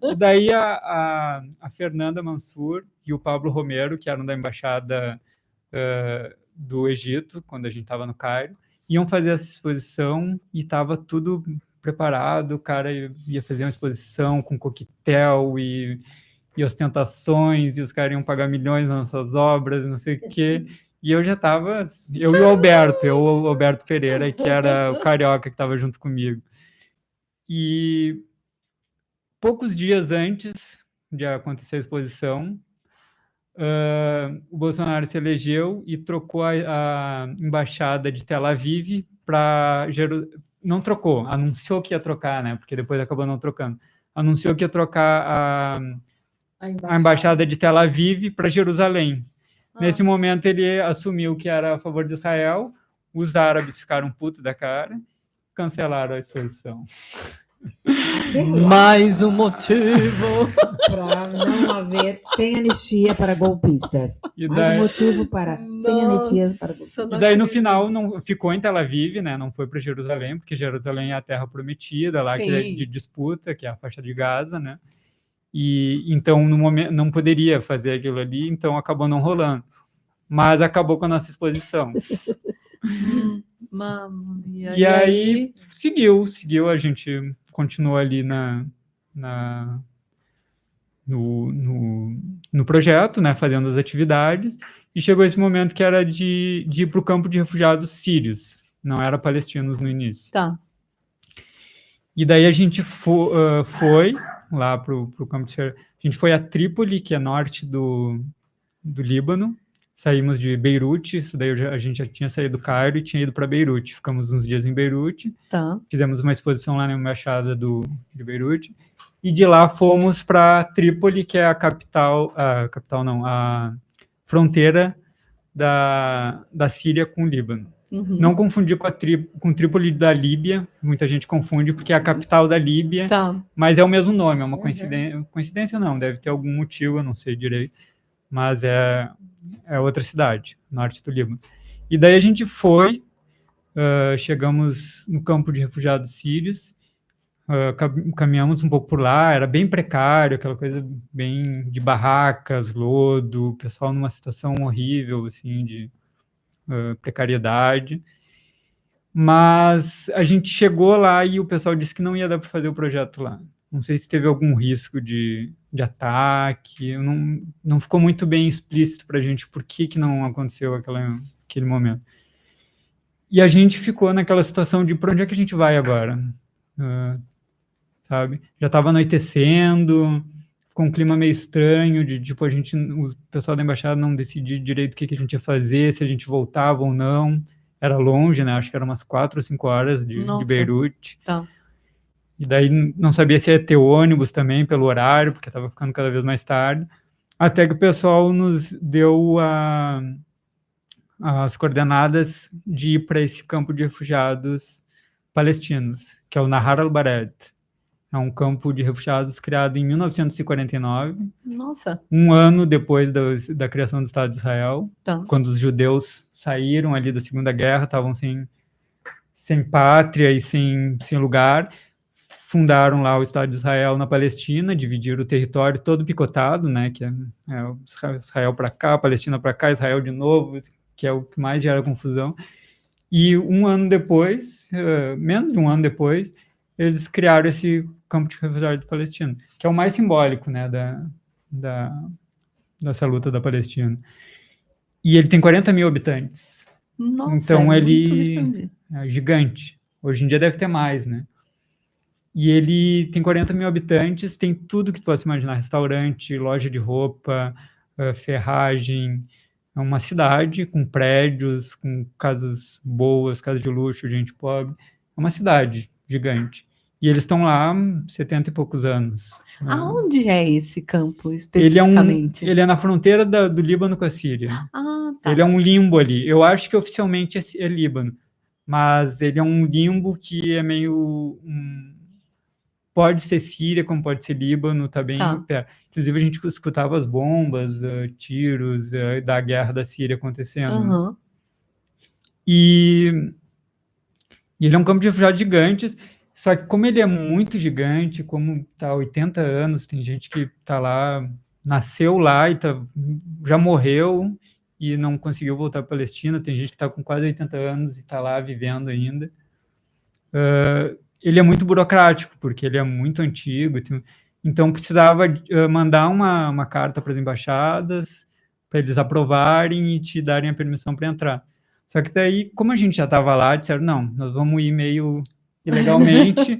S2: E daí a Fernanda Mansur e o Pablo Romero, que eram da embaixada do Egito, quando a gente estava no Cairo, iam fazer essa exposição e estava tudo preparado. O cara ia fazer uma exposição com coquetel e ostentações, e os caras iam pagar milhões nas nossas obras, não sei o quê. E eu já estava, eu e o Alberto Pereira, que era o carioca que estava junto comigo. E poucos dias antes de acontecer a exposição, o Bolsonaro se elegeu e trocou a embaixada de Tel Aviv para Jerusalém. Não trocou, anunciou que ia trocar, né? Porque depois acabou não trocando. Anunciou que ia trocar a embaixada de Tel Aviv para Jerusalém. Nesse momento ele assumiu que era a favor de Israel, os árabes ficaram putos da cara, cancelaram a exposição.
S1: Mais um motivo
S3: para não haver sem anistia para golpistas. Mais um motivo para sem anistia para golpistas.
S2: E daí no final não ficou em Tel Aviv, né? Não foi para Jerusalém, porque Jerusalém é a terra prometida lá, que é de disputa, que é a faixa de Gaza, né? E então no momento não poderia fazer aquilo ali, então acabou não rolando. Mas acabou com a nossa exposição. E aí seguiu, a gente continuou ali no projeto, né, fazendo as atividades, e chegou esse momento que era de ir para o campo de refugiados sírios, não era palestinos no início.
S1: Tá.
S2: E daí a gente foi lá para o campo de... A gente foi a Trípoli, que é norte do Líbano. Saímos de Beirute, isso daí a gente já tinha saído do Cairo e tinha ido para Beirute. Ficamos uns dias em Beirute, fizemos uma exposição lá na embaixada de Beirute, e de lá fomos para Trípoli, que é a fronteira da Síria com o Líbano. Uhum. Não confundir com Trípoli da Líbia, muita gente confunde, porque é a capital da Líbia, mas é o mesmo nome, é uma coincidência. Coincidência não, deve ter algum motivo, eu não sei direito, mas é outra cidade, norte do Líbano. E daí a gente foi, chegamos no campo de refugiados sírios, caminhamos um pouco por lá, era bem precário, aquela coisa bem de barracas, lodo, o pessoal numa situação horrível, assim, de precariedade. Mas a gente chegou lá e o pessoal disse que não ia dar para fazer o projeto lá. Não sei se teve algum risco de ataque, não ficou muito bem explícito para a gente por que não aconteceu aquele momento. E a gente ficou naquela situação de para onde é que a gente vai agora? Sabe? Já estava anoitecendo, ficou um clima meio estranho, de tipo, o pessoal da embaixada não decidia direito o que a gente ia fazer, se a gente voltava ou não. Era longe, né? Acho que eram umas 4 ou 5 horas de Beirute.
S1: Tá.
S2: E daí não sabia se ia ter ônibus também pelo horário, porque estava ficando cada vez mais tarde. Até que o pessoal nos deu as coordenadas de ir para esse campo de refugiados palestinos, que é o Nahar al-Bared. É um campo de refugiados criado em 1949.
S1: Nossa.
S2: Um ano depois da criação do Estado de Israel,
S1: Tá.
S2: quando os judeus saíram ali da Segunda Guerra, estavam sem pátria e sem lugar, fundaram lá o Estado de Israel na Palestina, dividiram o território todo picotado, né, que é Israel para cá, Palestina para cá, Israel de novo, que é o que mais gera confusão. E um ano depois, menos de um ano depois, eles criaram esse campo de refugiados palestino, que é o mais simbólico, né, dessa luta da Palestina. E ele tem 40 mil habitantes.
S1: Nossa,
S2: então
S1: ele
S2: é gigante. Hoje em dia deve ter mais, né? E ele tem 40 mil habitantes, tem tudo que tu possa imaginar, restaurante, loja de roupa, ferragem. É uma cidade com prédios, com casas boas, casas de luxo, gente pobre. É uma cidade gigante. E eles estão lá há 70 e poucos anos.
S1: Aonde é esse campo, especificamente?
S2: Ele é na fronteira do Líbano com a Síria.
S1: Ah, tá.
S2: Ele é um limbo ali. Eu acho que oficialmente é Líbano, mas ele é um limbo que é meio... pode ser Síria, como pode ser Líbano, tá bem perto. Inclusive, a gente escutava as bombas, tiros da guerra da Síria acontecendo.
S1: Uhum.
S2: E ele é um campo de refugiados gigantes, só que como ele é muito gigante, como está há 80 anos, tem gente que está lá, nasceu lá e já morreu e não conseguiu voltar para a Palestina, tem gente que está com quase 80 anos e está lá vivendo ainda. Ele é muito burocrático, porque ele é muito antigo, então precisava mandar uma carta para as embaixadas, para eles aprovarem e te darem a permissão para entrar. Só que daí, como a gente já estava lá, disseram, não, nós vamos ir meio ilegalmente,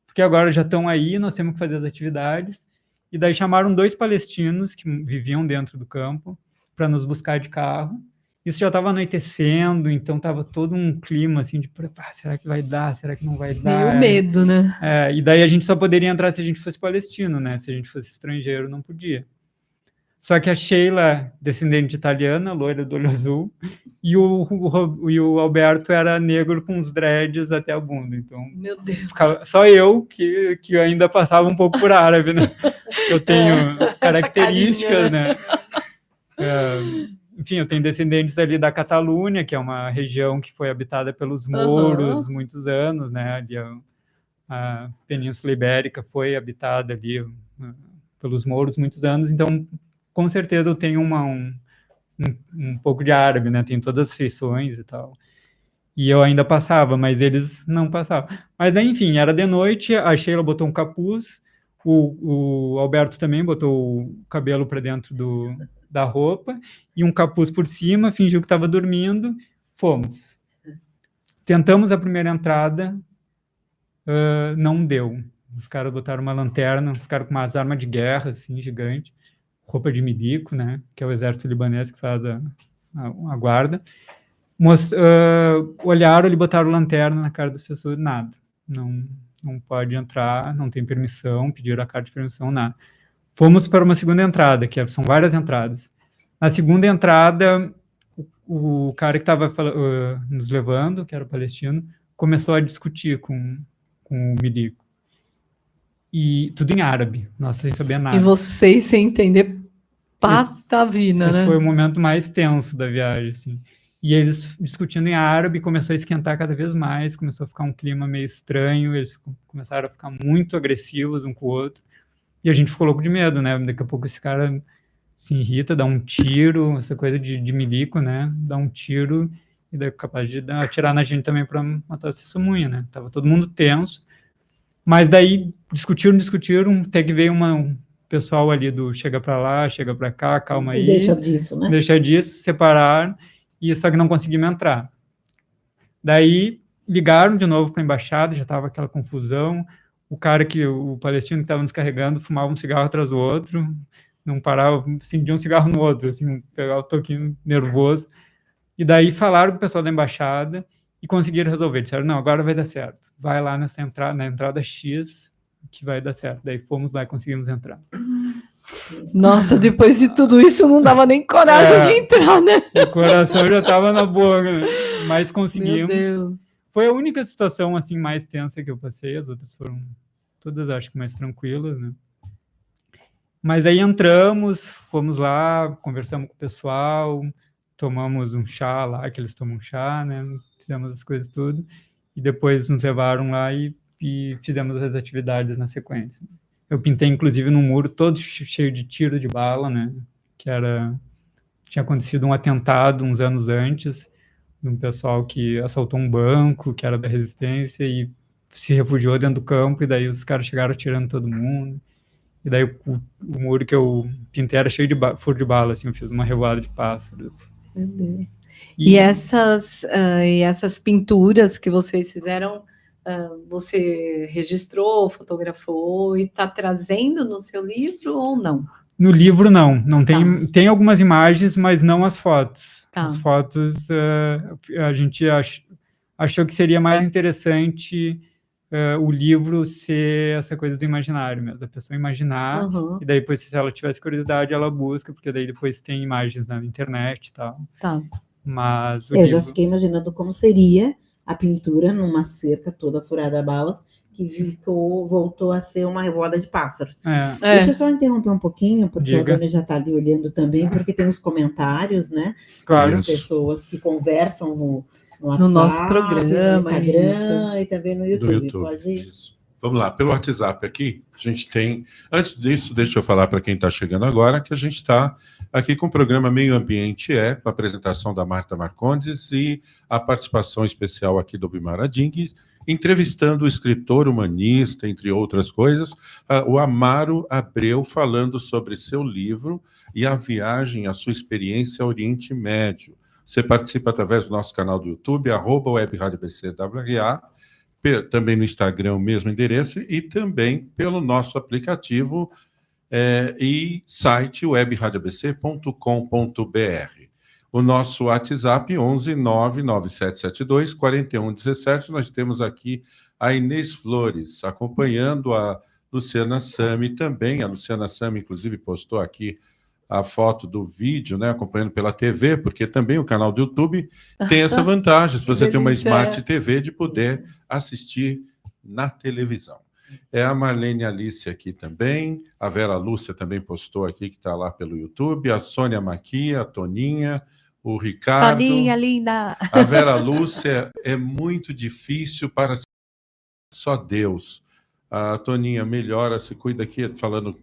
S2: porque agora já estão aí, nós temos que fazer as atividades. E daí chamaram 2 palestinos que viviam dentro do campo para nos buscar de carro. Isso já estava anoitecendo, então estava todo um clima assim de será que vai dar? Será que não vai dar?
S1: Meio medo, né?
S2: E daí a gente só poderia entrar se a gente fosse palestino, né? Se a gente fosse estrangeiro, não podia. Só que a Sheila, descendente de italiana, loira do olho azul, e o Alberto era negro com os dreads até a bunda. Então,
S1: meu Deus.
S2: Só eu que ainda passava um pouco por árabe, né? Eu tenho características, né? Enfim, eu tenho descendentes ali da Catalunha, que é uma região que foi habitada pelos mouros muitos anos, né? Ali a Península Ibérica foi habitada ali pelos mouros muitos anos, então com certeza eu tenho um pouco de árabe, né? Tem todas as feições e tal. E eu ainda passava, mas eles não passavam. Mas, enfim, era de noite, a Sheila botou um capuz, o Alberto também botou o cabelo para dentro da roupa e um capuz por cima, fingiu que estava dormindo, fomos. Tentamos a primeira entrada, não deu. Os caras botaram uma lanterna, os caras com umas armas de guerra, assim, gigante, roupa de milico, né, que é o exército libanês que faz a guarda. Olharam e botaram lanterna na cara das pessoas, nada. Não pode entrar, não tem permissão, pediram a carta de permissão, nada. Fomos para uma segunda entrada, são várias entradas. Na segunda entrada, o cara que estava nos levando, que era o palestino, começou a discutir com o milico. E tudo em árabe, nossa, sem saber nada.
S1: E vocês sem entender patavina, né?
S2: Esse foi o momento mais tenso da viagem, assim. E eles discutindo em árabe, começou a esquentar cada vez mais, começou a ficar um clima meio estranho, eles começaram a ficar muito agressivos um com o outro, e a gente ficou louco de medo, né? Daqui a pouco esse cara se irrita, dá um tiro, essa coisa de milico, né? Dá um tiro e daí é capaz de atirar na gente também para matar essa testemunha, né? Tava todo mundo tenso, mas daí discutiram, até que veio um pessoal ali do chega para lá, chega para cá, calma aí.
S3: Deixa disso, né?
S2: Deixa disso, separaram, e só que não conseguimos entrar. Daí ligaram de novo para a embaixada, já estava aquela confusão, o palestino que estava nos carregando, fumava um cigarro atrás do outro, não parava, assim, de um cigarro no outro, assim, pegava o toquinho nervoso. E daí falaram com o pessoal da embaixada e conseguiram resolver. Disseram, não, agora vai dar certo. Vai lá na entrada X, que vai dar certo. Daí fomos lá e conseguimos entrar.
S1: Nossa, depois de tudo isso, não dava nem coragem de entrar, né?
S2: O coração já estava na boca, né? Mas conseguimos.
S1: Meu Deus.
S2: Foi a única situação, assim, mais tensa que eu passei. As outras foram todas, acho que, mais tranquilas, né? Mas aí entramos, fomos lá, conversamos com o pessoal, tomamos um chá lá, que eles tomam chá, né? Fizemos as coisas tudo. E depois nos levaram lá e fizemos as atividades na sequência. Eu pintei, inclusive, num muro todo cheio de tiro de bala, né? Tinha acontecido um atentado uns anos antes, de um pessoal que assaltou um banco, que era da resistência, e se refugiou dentro do campo, e daí os caras chegaram atirando todo mundo. E daí o muro que eu pintei era cheio de furo de bala, assim, eu fiz uma revoada de pássaros.
S1: Meu Deus. E essas pinturas que vocês fizeram, você registrou, fotografou e está trazendo no seu livro ou não?
S2: No livro, não tem algumas imagens, mas não as fotos.
S1: Tá.
S2: As fotos, a gente achou que seria mais interessante o livro ser essa coisa do imaginário mesmo, da pessoa imaginar, e daí depois, se ela tivesse curiosidade, ela busca, porque daí depois tem imagens na internet e tal.
S1: Tá.
S2: Mas
S3: eu já fiquei imaginando como seria a pintura numa cerca toda furada a balas, que voltou a ser uma revoada de pássaro. Deixa eu só interromper um pouquinho, porque a Dona já está ali olhando também, porque tem os comentários, né?
S2: Claro.
S3: Das pessoas que conversam no WhatsApp,
S1: no nosso programa,
S3: no Instagram e também no YouTube. Pode ir.
S4: Vamos lá, pelo WhatsApp aqui, a gente tem... Antes disso, deixa eu falar para quem está chegando agora, que a gente está aqui com o programa Meio Ambiente com a apresentação da Marta Marcondes e a participação especial aqui do Bimar Ading, entrevistando o escritor humanista, entre outras coisas, o Amaro Abreu, falando sobre seu livro e a viagem, a sua experiência ao Oriente Médio. Você participa através do nosso canal do YouTube, @webradiobcwra, também no Instagram, o mesmo endereço, e também pelo nosso aplicativo e site webradiobc.com.br. O nosso WhatsApp, 11 99772 4117. Nós temos aqui a Inês Flores, acompanhando a Luciana Sami também. A Luciana Sami, inclusive, postou aqui a foto do vídeo, né, acompanhando pela TV, porque também o canal do YouTube tem essa vantagem, se você tem uma Smart TV, de poder assistir na televisão. A Marlene Alice aqui também, a Vera Lúcia também postou aqui, que está lá pelo YouTube, a Sônia Maquia, a Toninha, o Ricardo.
S1: Toninha linda!
S4: A Vera Lúcia, é muito difícil para só Deus. A Toninha, melhora, se cuida aqui, falando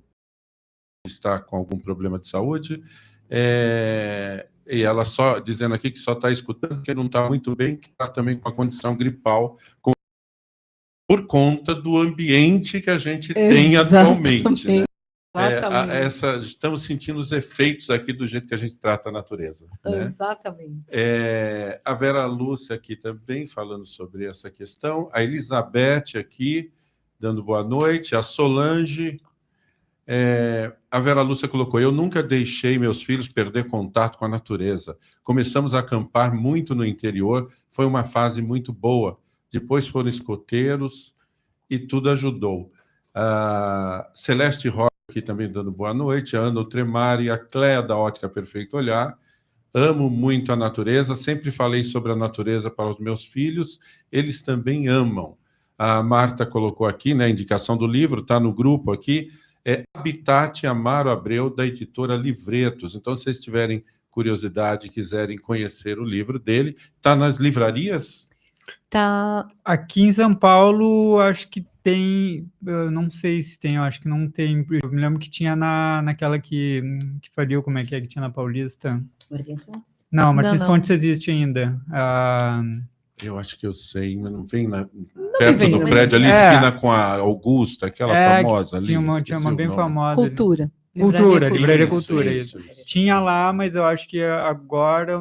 S4: está com algum problema de saúde, e ela só dizendo aqui que só está escutando, que não está muito bem, que está também com a condição gripal, por conta do ambiente que a gente tem atualmente. Né? Estamos sentindo os efeitos aqui do jeito que a gente trata a natureza. Né?
S1: Exatamente.
S4: A Vera Lúcia aqui também falando sobre essa questão, a Elizabeth aqui dando boa noite, a Solange... a Vera Lúcia colocou: eu nunca deixei meus filhos perder contato com a natureza. Começamos a acampar muito no interior, foi uma fase muito boa. Depois foram escoteiros e tudo ajudou. A Celeste Rocha aqui também dando boa noite, a Ana Tremari, a Cléa da Ótica Perfeito Olhar. Amo muito a natureza, sempre falei sobre a natureza para os meus filhos, eles também amam. A Marta colocou aqui, né, a indicação do livro, está no grupo aqui, Habitat Amaro Abreu, da editora Livretos. Então, se vocês tiverem curiosidade e quiserem conhecer o livro dele, está nas livrarias?
S1: Tá.
S2: Aqui em São Paulo, acho que tem, eu não sei se tem, eu acho que não tem. Eu me lembro que tinha naquela que faliu, como é que tinha na Paulista?
S3: Martins Fontes?
S2: Não, Martins Fontes existe ainda.
S4: Eu acho que eu sei, mas não vem perto do prédio ali, esquina com a Augusta, aquela famosa ali.
S2: Tinha uma bem famosa.
S1: Cultura.
S2: Cultura, Livraria
S4: Isso,
S2: Cultura.
S4: isso.
S2: Tinha lá, mas eu acho que agora,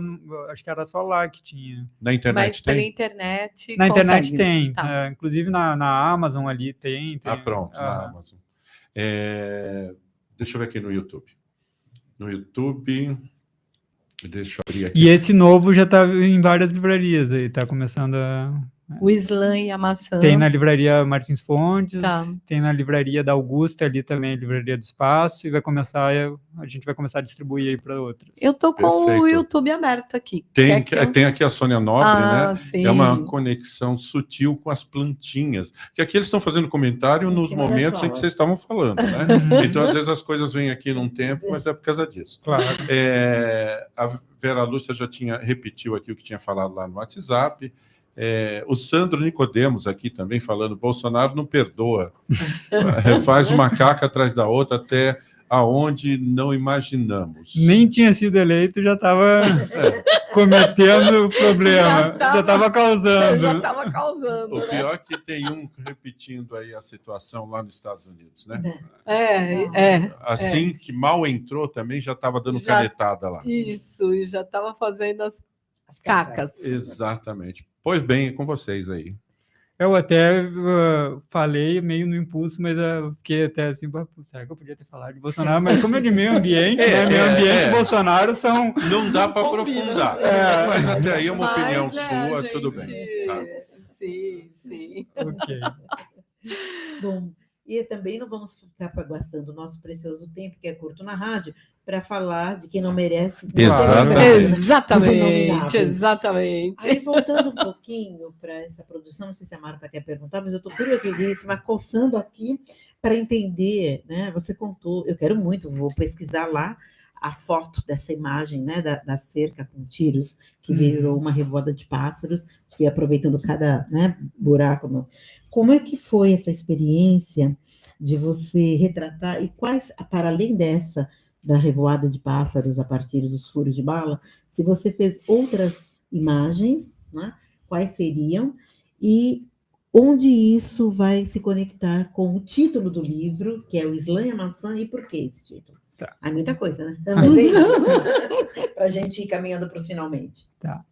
S2: acho que era só lá que tinha.
S4: Na internet
S1: Mas pela
S4: tem?
S1: internet
S2: Na internet
S1: consegue.
S2: tem,
S1: Tá.
S2: inclusive na Amazon ali tem.
S4: Ah, pronto, na
S2: Aham.
S4: Amazon. Deixa eu ver aqui no YouTube. No YouTube, deixa eu abrir aqui.
S2: E esse novo já tá em várias livrarias aí, tá começando a...
S1: O slam e a maçã.
S2: Tem na livraria Martins Fontes,
S1: Tá.
S2: tem na livraria da Augusta ali também, livraria do Espaço, e a gente vai começar a distribuir aí para outras.
S1: Eu tô com o
S4: Perfeito.
S1: YouTube aberto aqui.
S4: Tem,
S1: Quer que eu-
S4: tem aqui a Sônia Nobre, né?
S1: Sim.
S4: É uma conexão sutil com as plantinhas. Que aqui eles estão fazendo comentário
S3: Em
S4: nos
S3: cima das
S4: momentos em que
S3: falas.
S4: vocês estavam falando, né? Então, às vezes, as coisas vêm aqui num tempo, mas é por causa disso.
S2: Claro.
S4: A Vera Lúcia já repetiu aqui o que tinha falado lá no WhatsApp. O Sandro Nicodemos aqui também falando, Bolsonaro não perdoa. Faz uma caca atrás da outra até aonde não imaginamos.
S2: Nem tinha sido eleito, já estava cometendo problema, já estava causando.
S1: Já estava causando,
S4: O
S1: né?
S4: pior é que tem um repetindo aí a situação lá nos Estados Unidos, né?
S1: É.
S4: Que mal entrou também já estava dando
S1: Já-
S4: canetada lá.
S1: Isso, e já estava fazendo as cacas.
S4: Exatamente. Pois bem, é com vocês aí.
S2: Eu até falei meio no impulso, mas eu fiquei até assim, será que eu podia ter falado de Bolsonaro? Mas como é de meio ambiente, né? Meio ambiente e Bolsonaro são...
S4: Não dá para
S1: Combina.
S4: aprofundar. Mas até aí é uma opinião sua,
S1: gente,
S4: tudo bem. Tá?
S1: Sim.
S2: Ok.
S3: Bom, e também não vamos ficar gastando o nosso precioso tempo, que é curto na rádio, para falar de quem não merece.
S4: Exatamente.
S1: Exatamente.
S3: Aí, voltando um pouquinho para essa produção, não sei se a Marta quer perguntar, mas eu estou curiosíssima, coçando aqui para entender, né? Você contou, eu quero muito, vou pesquisar lá a foto dessa imagem, né, da cerca com tiros, que virou uma revoada de pássaros, que aproveitando cada, né, buraco. Como é que foi essa experiência de você retratar, e quais, para além dessa, da revoada de pássaros a partir dos furos de bala, se você fez outras imagens, né, quais seriam, e onde isso vai se conectar com o título do livro, que é o Slam e a Maçã, e por que esse título?
S2: Tá.
S3: Há muita coisa, né? Mas é isso. Para a gente ir caminhando para os finalmente.
S2: Tá.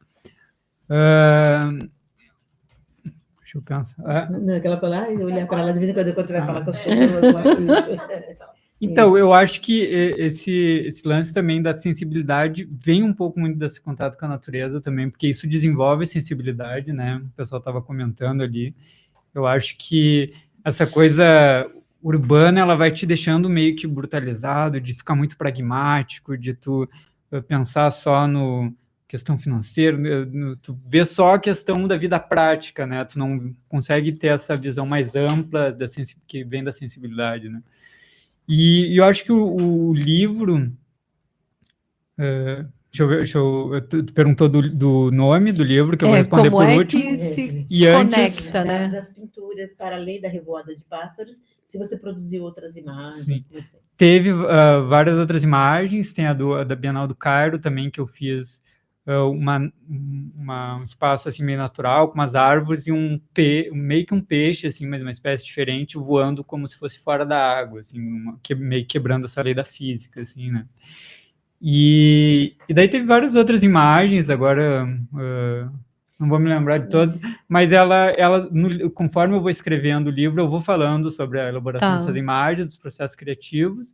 S2: Deixa eu pensar.
S3: Não, aquela coisa, olhar para lá de vez em quando você vai falar com as pessoas lá.
S2: Então, eu acho que esse lance também da sensibilidade vem um pouco muito desse contato com a natureza também, porque isso desenvolve sensibilidade, né? O pessoal estava comentando ali. Eu acho que essa coisa urbana, ela vai te deixando meio que brutalizado, de ficar muito pragmático, de tu pensar só no questão financeira, tu vê só a questão da vida prática, né? Tu não consegue ter essa visão mais ampla que vem da sensibilidade, né? E eu acho que o livro... tu perguntou do nome do livro, que eu vou responder por último.
S1: Como é que se
S2: E antes,
S1: conecta, né?
S3: Das pinturas, para além da revoada de pássaros, se você produziu outras imagens.
S2: Teve várias outras imagens, tem a da Bienal do Cairo também, que eu fiz um espaço assim meio natural, com umas árvores e meio que um peixe, assim, mas uma espécie diferente, voando como se fosse fora da água, assim, meio quebrando essa lei da física, assim, né? E daí teve várias outras imagens, agora não vou me lembrar de todas, mas conforme eu vou escrevendo o livro, eu vou falando sobre a elaboração dessas imagens, dos processos criativos,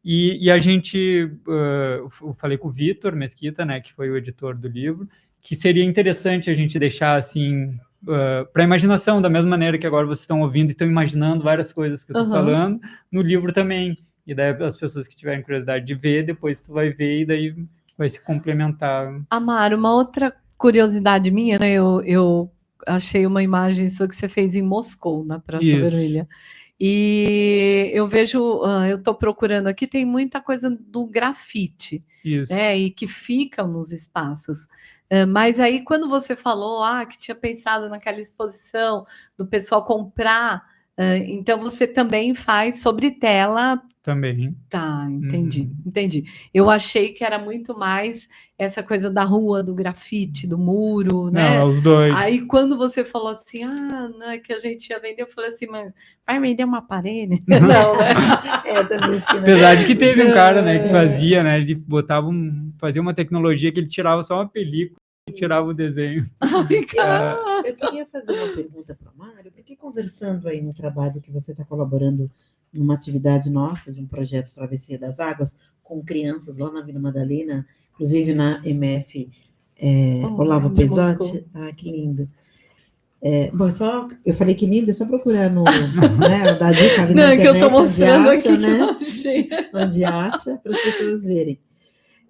S2: e a gente, eu falei com o Vitor Mesquita, né, que foi o editor do livro, que seria interessante a gente deixar assim, para a imaginação, da mesma maneira que agora vocês estão ouvindo e estão imaginando várias coisas que eu estou falando, no livro também. E daí as pessoas que tiverem curiosidade de ver, depois tu vai ver e daí vai se complementar.
S1: Amaro, uma outra curiosidade minha, né? Eu achei uma imagem sua que você fez em Moscou, na Praça Vermelha. E eu vejo, eu estou procurando aqui, tem muita coisa do grafite, né? E que fica nos espaços. Mas aí, quando você falou que tinha pensado naquela exposição do pessoal comprar Então você também faz sobre tela.
S2: Também.
S1: Tá, entendi. Eu achei que era muito mais essa coisa da rua, do grafite, do muro,
S2: Não,
S1: né?
S2: é os dois.
S1: Aí quando você falou assim, né, que a gente ia vender, eu falei assim, mas vai vender uma parede? Não, né?
S3: Também fiquei na
S2: Apesar de que teve um cara, né, que
S1: É.
S2: fazia, né, ele fazia uma tecnologia que ele tirava só uma película e tirava o desenho.
S1: Ai, cara.
S3: Eu queria fazer uma pergunta para o Mário, porque conversando aí no trabalho que você está colaborando numa atividade nossa, de um projeto Travessia das Águas, com crianças lá na Vila Madalena, inclusive na MF Olavo
S1: de
S3: Pesotti.
S1: Moscou.
S3: Ah, que lindo. Bom, eu falei que lindo, é só procurar né, dar dica ali
S1: Não,
S3: na
S1: é que eu
S3: internet,
S1: tô mostrando
S3: onde acha,
S1: aqui que
S3: né?
S1: eu achei.
S3: Onde acha, para as pessoas verem.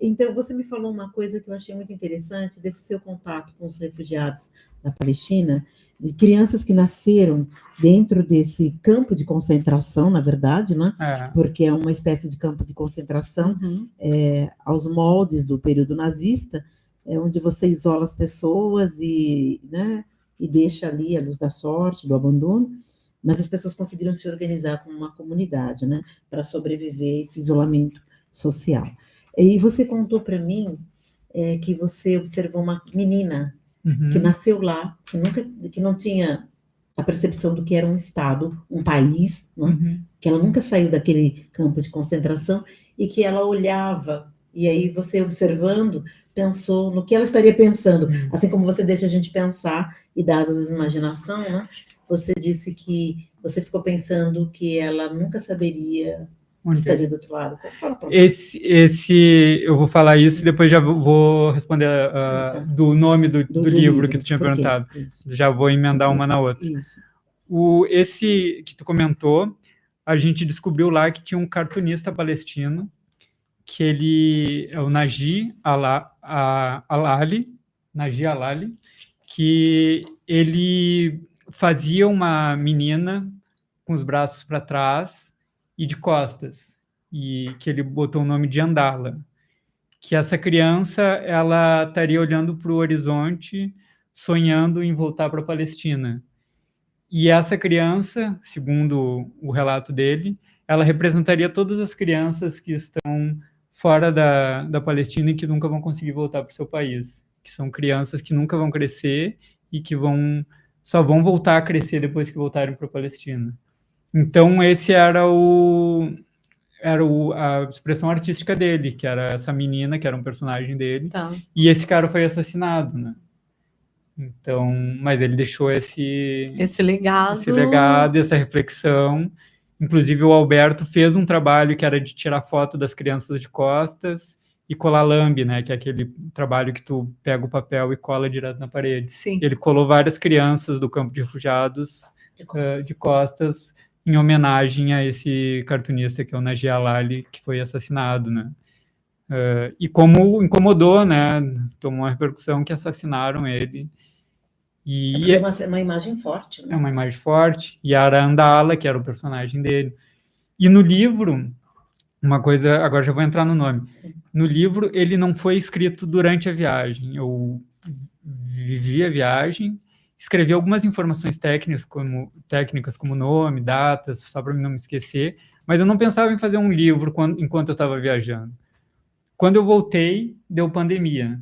S3: Então, você me falou uma coisa que eu achei muito interessante, desse seu contato com os refugiados da Palestina, de crianças que nasceram dentro desse campo de concentração, na verdade, né? Porque é uma espécie de campo de concentração aos moldes do período nazista, onde você isola as pessoas né, e deixa ali a luz da sorte, do abandono, mas as pessoas conseguiram se organizar como uma comunidade, né, para sobreviver a esse isolamento social. E você contou para mim que você observou uma menina que nasceu lá, que não tinha a percepção do que era um Estado, um país, né? Que ela nunca saiu daquele campo de concentração e que ela olhava, e aí você observando, pensou no que ela estaria pensando, assim como você deixa a gente pensar e dá asas à imaginação, né? Você disse que você ficou pensando que ela nunca saberia estaria do outro lado. Fala pra mim.
S2: Eu vou falar isso e depois já vou responder do nome do livro que tu tinha perguntado. Isso. Já vou emendar uma na outra.
S3: Isso.
S2: Esse que tu comentou, a gente descobriu lá que tinha um cartunista palestino, que ele é o Naji Alali, que ele fazia uma menina com os braços para trás e de costas, e que ele botou o nome de Andala, que essa criança ela estaria olhando para o horizonte, sonhando em voltar para a Palestina. E essa criança, segundo o relato dele, ela representaria todas as crianças que estão fora da Palestina e que nunca vão conseguir voltar para o seu país, que são crianças que nunca vão crescer e que só vão voltar a crescer depois que voltarem para a Palestina. Então, esse era a expressão artística dele, que era essa menina, que era um personagem dele, e esse cara foi assassinado, né? Então, mas ele deixou esse legado, essa reflexão. Inclusive, o Alberto fez um trabalho que era de tirar foto das crianças de costas e colar lambe, né? Que é aquele trabalho que tu pega o papel e cola direto na parede.
S1: Sim.
S2: Ele colou várias crianças do campo de refugiados de costas em homenagem a esse cartunista que é o Naji Alali, que foi assassinado, né? E como incomodou, né? Tomou uma repercussão que assassinaram ele. E
S3: é uma imagem forte, né?
S2: É uma imagem forte. E a Andala, que era o personagem dele. E no livro, uma coisa, agora já vou entrar no nome.
S3: Sim.
S2: No livro, ele não foi escrito durante a viagem. Eu vivi a viagem, escrevi algumas informações técnicas como nome, datas, só para não me esquecer, mas eu não pensava em fazer um livro enquanto eu estava viajando. Quando eu voltei, deu pandemia,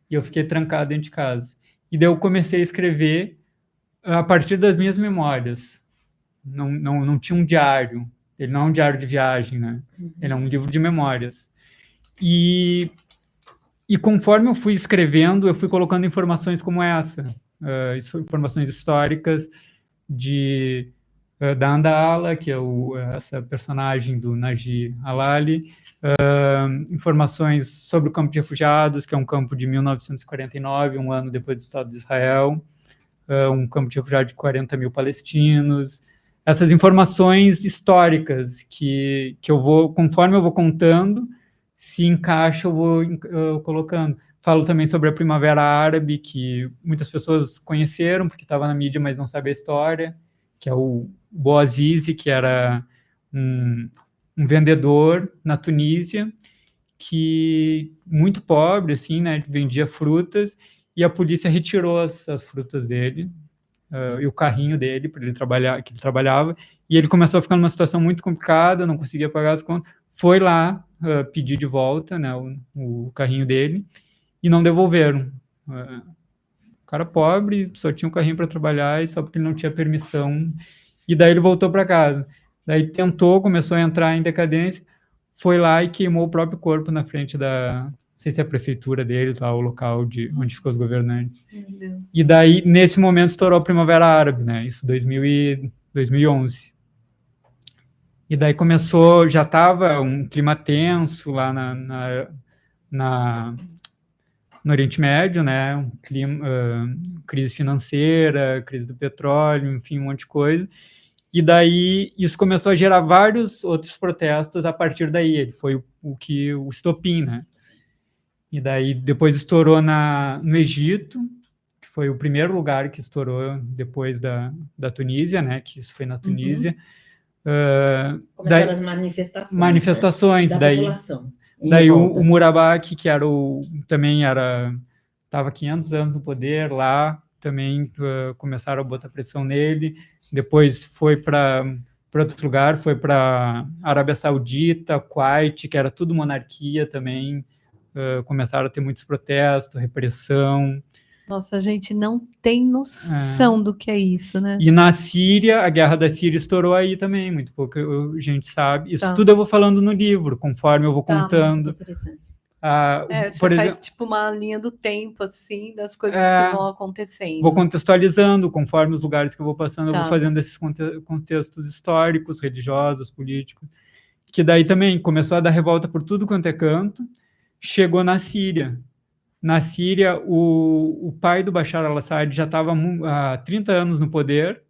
S2: e eu fiquei trancado dentro de casa. E daí eu comecei a escrever a partir das minhas memórias. Não tinha um diário, ele não é um diário de viagem, né? Ele é um livro de memórias. E conforme eu fui escrevendo, eu fui colocando informações como essa, informações históricas da Andala, que é essa personagem do Naji Alali, informações sobre o campo de refugiados, que é um campo de 1949, um ano depois do Estado de Israel, um campo de refugiados de 40 mil palestinos. Essas informações históricas que eu vou, conforme eu vou contando, se encaixa, eu vou colocando. Falo também sobre a Primavera Árabe, que muitas pessoas conheceram, porque estava na mídia, mas não sabem a história, que é o Bouazizi, que era um vendedor na Tunísia, que muito pobre, assim, né, vendia frutas, e a polícia retirou as frutas dele, e o carrinho dele, para ele trabalhar, que ele trabalhava, e ele começou a ficar numa situação muito complicada, não conseguia pagar as contas, foi lá pedir de volta, né, o carrinho dele, e não devolveram. O cara pobre, só tinha um carrinho para trabalhar, e só porque ele não tinha permissão, e daí ele voltou para casa. Daí tentou, começou a entrar em decadência, foi lá e queimou o próprio corpo na frente da, não sei se é a prefeitura deles, lá o local onde ficou os governantes. E daí, nesse momento, estourou a Primavera Árabe, né? Isso 2011. E daí começou, já estava um clima tenso lá no Oriente Médio, né? Um clima, crise financeira, crise do petróleo, enfim, um monte de coisa. E daí isso começou a gerar vários outros protestos a partir daí. Ele foi o estopim, né? E daí depois estourou no Egito, que foi o primeiro lugar que estourou depois da Tunísia, né? Que isso foi na Tunísia.
S3: Começaram as manifestações.
S2: Manifestações,
S3: né? Da população.
S2: Daí o Murabaki, que também estava 500 anos no poder lá, também começaram a botar pressão nele. Depois foi para outro lugar, foi para Arábia Saudita, Kuwait, que era tudo monarquia também. Começaram a ter muitos protestos, repressão.
S1: Nossa, a gente não tem noção do que é isso, né?
S2: E na Síria, a guerra da Síria estourou aí também, muito pouco gente sabe. Isso tudo eu vou falando no livro, conforme eu vou contando.
S3: Interessante.
S2: Por
S1: faz tipo uma linha do tempo, assim, das coisas que vão acontecendo.
S2: Vou contextualizando, conforme os lugares que eu vou passando, eu vou fazendo esses contextos históricos, religiosos, políticos, que daí também começou a dar revolta por tudo quanto é canto, chegou na Síria. Na Síria, o pai do Bashar al-Assad já estava há 30 anos no poder.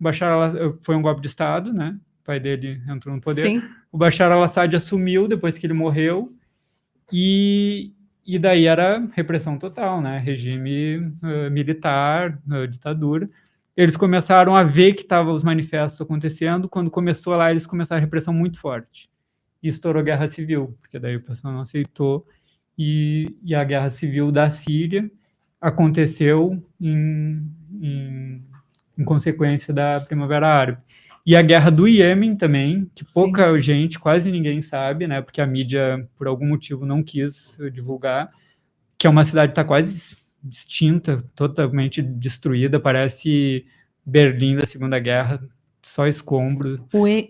S2: O Bashar al-Assad foi um golpe de Estado, né? O pai dele entrou no poder.
S1: Sim.
S2: O Bashar al-Assad assumiu depois que ele morreu. E daí era repressão total, né? Regime militar, ditadura. Eles começaram a ver que estavam os manifestos acontecendo. Quando começou lá, eles começaram a repressão muito forte. E estourou a guerra civil, porque daí o pessoal não aceitou. E a guerra civil da Síria aconteceu em consequência da Primavera Árabe. E a guerra do Iêmen também, que pouca gente, quase ninguém sabe, né? Porque a mídia, por algum motivo, não quis divulgar, que é uma cidade que está quase extinta, totalmente destruída, parece Berlim da Segunda Guerra, só escombro.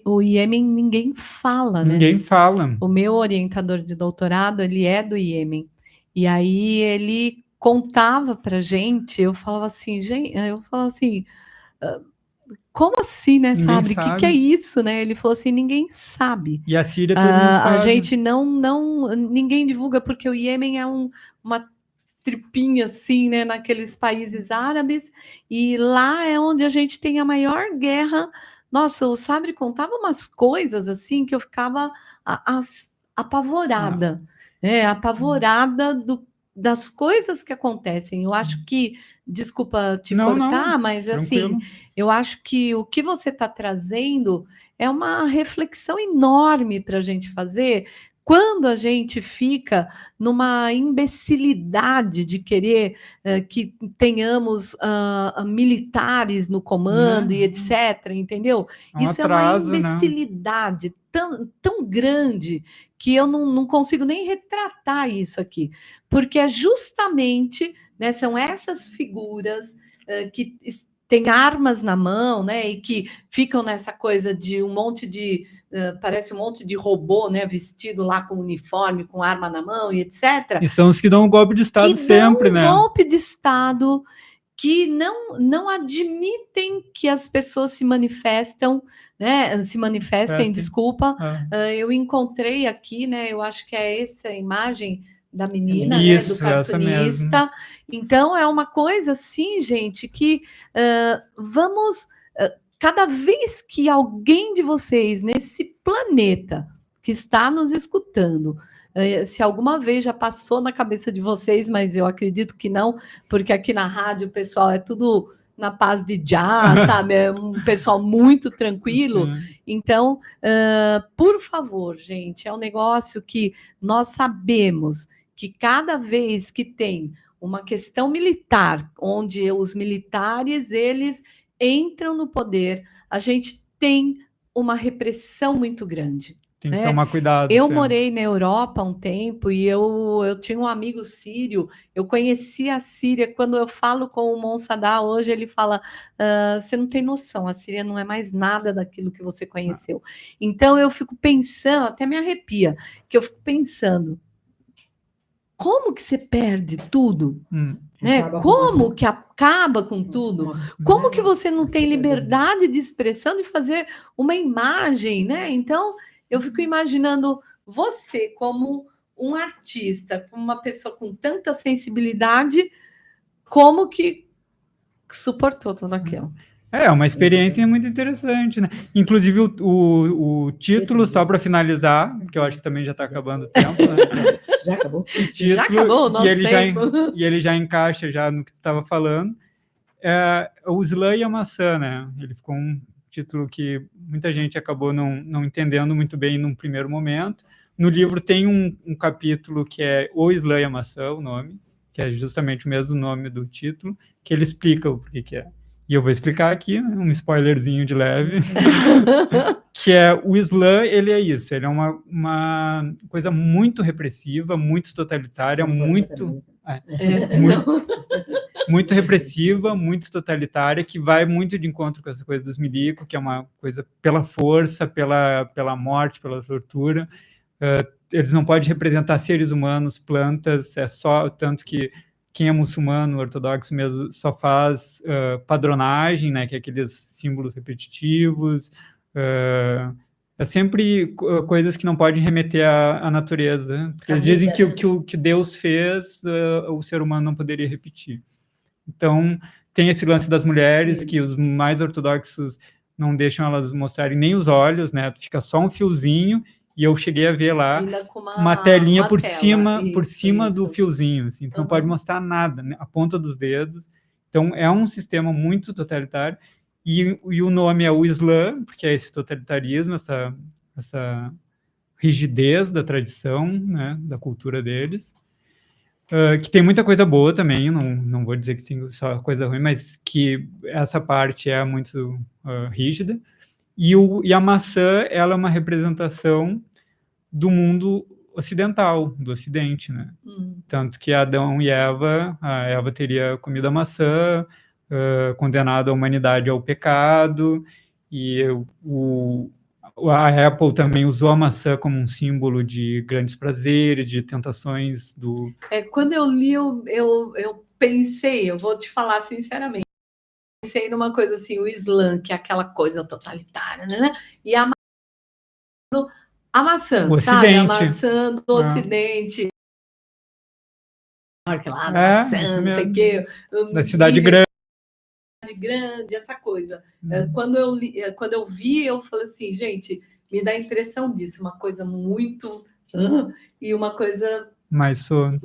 S1: O Iêmen ninguém fala, né?
S2: Ninguém fala.
S1: O meu orientador de doutorado, ele é do Iêmen. E aí ele contava pra gente, eu falava assim, como assim, né?
S2: Ninguém
S1: Sabe?
S2: sabe.
S1: O que é isso, né? Ele falou assim, ninguém sabe.
S2: E a Síria todo mundo sabe.
S1: A gente ninguém divulga, porque o Iêmen é uma tripinha assim, né? Naqueles países árabes, e lá é onde a gente tem a maior guerra. Nossa, o Sabri contava umas coisas assim que eu ficava apavorada, apavorada das coisas que acontecem. Eu acho que, desculpa te cortar, mas
S2: tranquilo.
S1: Assim, eu acho que o que você está trazendo é uma reflexão enorme para a gente fazer quando a gente fica numa imbecilidade de querer que tenhamos militares no comando e etc., entendeu? Isso
S2: atraso,
S1: é uma imbecilidade tão grande que eu não consigo nem retratar isso aqui, porque é justamente, né, são essas figuras que têm armas na mão, né, e que ficam nessa coisa de um monte de parece um monte de robô, né, vestido lá com uniforme, com arma na mão e etc.
S2: E são os que dão um golpe de Estado sempre, né?
S1: Golpe de Estado, que não admitem que as pessoas se manifestem, desculpa. Eu encontrei aqui, né, eu acho que é essa a imagem da menina,
S2: isso,
S1: né, do cartunista. Então, é uma coisa assim, gente, que vamos... cada vez que alguém de vocês nesse planeta que está nos escutando, se alguma vez já passou na cabeça de vocês, mas eu acredito que não, porque aqui na rádio o pessoal é tudo na paz de já, sabe? É um pessoal muito tranquilo. Então, por favor, gente, é um negócio que nós sabemos que cada vez que tem uma questão militar, onde os militares eles entram no poder. A gente tem uma repressão muito grande.
S2: Tem que tomar cuidado.
S1: Eu
S2: sempre.
S1: morei na Europa há um tempo e eu tinha um amigo sírio, eu conheci a Síria. Quando eu falo com o Monsadá hoje, ele fala, você não tem noção, a Síria não é mais nada daquilo que você conheceu. Então eu fico pensando, até me arrepia, que eu fico pensando, como que você perde tudo? Né? Como que acaba com tudo? Como que você não tem liberdade de expressão, de fazer uma imagem, né? Então, eu fico imaginando você como um artista, como uma pessoa com tanta sensibilidade, como que suportou tudo aquilo.
S2: É uma experiência muito interessante, né? Inclusive o título, só para finalizar, que eu acho que também já está acabando o tempo. Né?
S3: Já acabou?
S2: Título,
S1: já acabou o nosso tempo.
S2: E ele já encaixa já no que tu estava falando. O Islã e a Maçã, né? Ele ficou um título que muita gente acabou não entendendo muito bem num primeiro momento. No livro tem um capítulo que é O Islã e a Maçã, o nome, que é justamente o mesmo nome do título, que ele explica o porquê que é. E eu vou explicar aqui, né, um spoilerzinho de leve, que é o Islã, ele é isso, ele é uma coisa muito repressiva, muito totalitária, muito repressiva, muito totalitária, que vai muito de encontro com essa coisa dos milicos, que é uma coisa pela força, pela morte, pela tortura. Eles não podem representar seres humanos, plantas, é só tanto que quem é muçulmano, ortodoxo mesmo, só faz padronagem, né, que é aqueles símbolos repetitivos, é sempre coisas que não podem remeter à natureza. Eles dizem que o que Deus fez, o ser humano não poderia repetir. Então, tem esse lance das mulheres, que os mais ortodoxos não deixam elas mostrarem nem os olhos, né, fica só um fiozinho, e eu cheguei a ver lá uma telinha por cima do fiozinho, assim, então não pode mostrar nada, né, a ponta dos dedos. Então é um sistema muito totalitário, e o nome é o Islã, porque é esse totalitarismo, essa rigidez da tradição, né, da cultura deles, que tem muita coisa boa também, não vou dizer que tem só coisa ruim, mas que essa parte é muito rígida. E a maçã, ela é uma representação do mundo ocidental, do Ocidente, né? Tanto que Adão e Eva, a Eva teria comido a maçã, condenado a humanidade ao pecado, e a Apple também usou a maçã como um símbolo de grandes prazeres, de tentações do...
S1: Quando eu li, eu pensei, eu vou te falar sinceramente, pensei numa coisa assim, o Islã, que é aquela coisa totalitária, né? E a maçã, sabe? A maçã do Ocidente. Lá da maçã, não sei o quê.
S2: Da cidade grande.
S1: Essa coisa. Quando eu vi, eu falei assim, gente, me dá a impressão disso, uma coisa muito... e uma coisa... mais solta.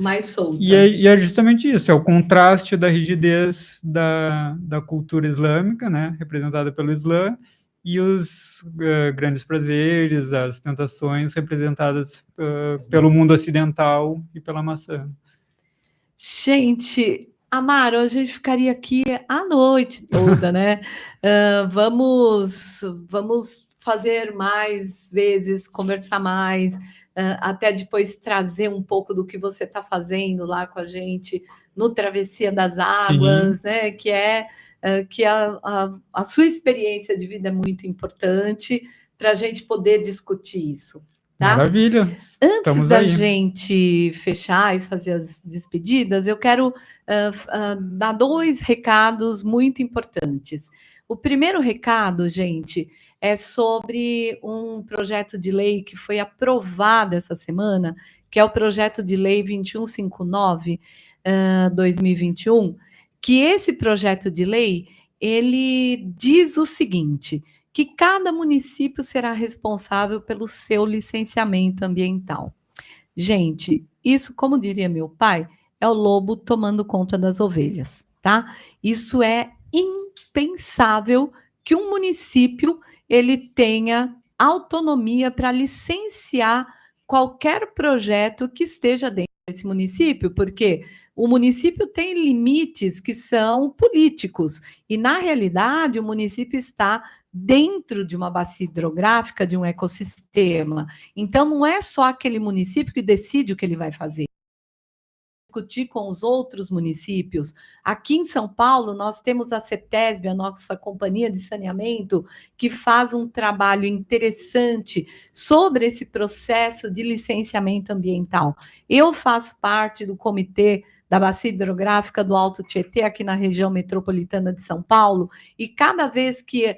S2: E é justamente isso, é o contraste da rigidez da cultura islâmica, né, representada pelo Islã, e os grandes prazeres, as tentações representadas pelo mundo ocidental e pela maçã.
S1: Gente, Amaro, a gente ficaria aqui a noite toda, né? Vamos fazer mais vezes, conversar mais, até depois trazer um pouco do que você está fazendo lá com a gente no Travessia das Águas, né? Que a sua experiência de vida é muito importante para a gente poder discutir isso. Tá?
S2: Maravilha!
S1: Antes da gente fechar e fazer as despedidas, eu quero dar 2 recados muito importantes. O primeiro recado, gente, é sobre um projeto de lei que foi aprovado essa semana, que é o projeto de lei 2159/2021, que esse projeto de lei, ele diz o seguinte, que cada município será responsável pelo seu licenciamento ambiental. Gente, isso, como diria meu pai, é o lobo tomando conta das ovelhas, tá? Isso é impensável que um município ele tenha autonomia para licenciar qualquer projeto que esteja dentro esse município, porque o município tem limites que são políticos, e, na realidade, o município está dentro de uma bacia hidrográfica, de um ecossistema. Então, não é só aquele município que decide o que ele vai fazer. Discutir com os outros municípios. Aqui em São Paulo, nós temos a CETESB, a nossa companhia de saneamento, que faz um trabalho interessante sobre esse processo de licenciamento ambiental. Eu faço parte do comitê da Bacia Hidrográfica do Alto Tietê, aqui na região metropolitana de São Paulo, e cada vez que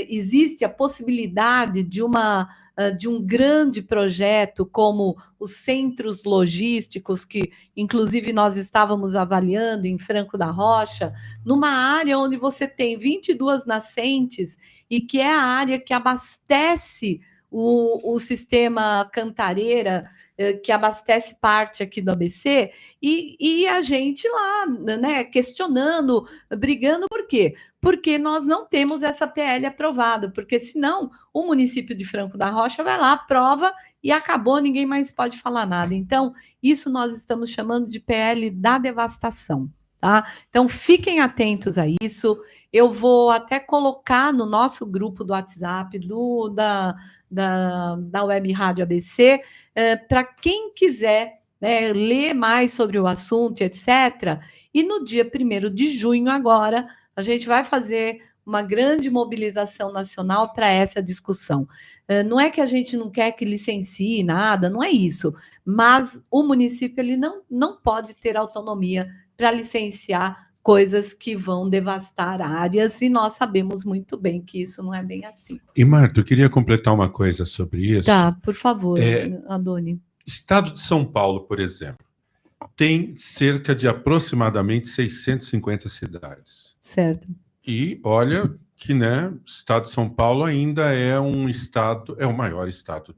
S1: existe a possibilidade de um grande projeto como os centros logísticos, que inclusive nós estávamos avaliando em Franco da Rocha, numa área onde você tem 22 nascentes e que é a área que abastece o sistema Cantareira, que abastece parte aqui do ABC, e a gente lá, né, questionando, brigando, por quê? Porque nós não temos essa PL aprovada, porque senão o município de Franco da Rocha vai lá, aprova e acabou, ninguém mais pode falar nada. Então, isso nós estamos chamando de PL da devastação, tá? Então, fiquem atentos a isso. Eu vou até colocar no nosso grupo do WhatsApp da Web Rádio ABC, para quem quiser, né, ler mais sobre o assunto, etc. E no dia 1º de junho, agora, a gente vai fazer uma grande mobilização nacional para essa discussão. Não é que a gente não quer que licencie nada, não é isso, mas o município ele não pode ter autonomia para licenciar coisas que vão devastar áreas, e nós sabemos muito bem que isso não é bem assim.
S4: E, Marta, eu queria completar uma coisa sobre isso.
S1: Tá, por favor, Adoni.
S4: Estado de São Paulo, por exemplo, tem cerca de aproximadamente 650 cidades.
S1: Certo.
S4: E olha que, né, o estado de São Paulo ainda é um estado, é o maior estado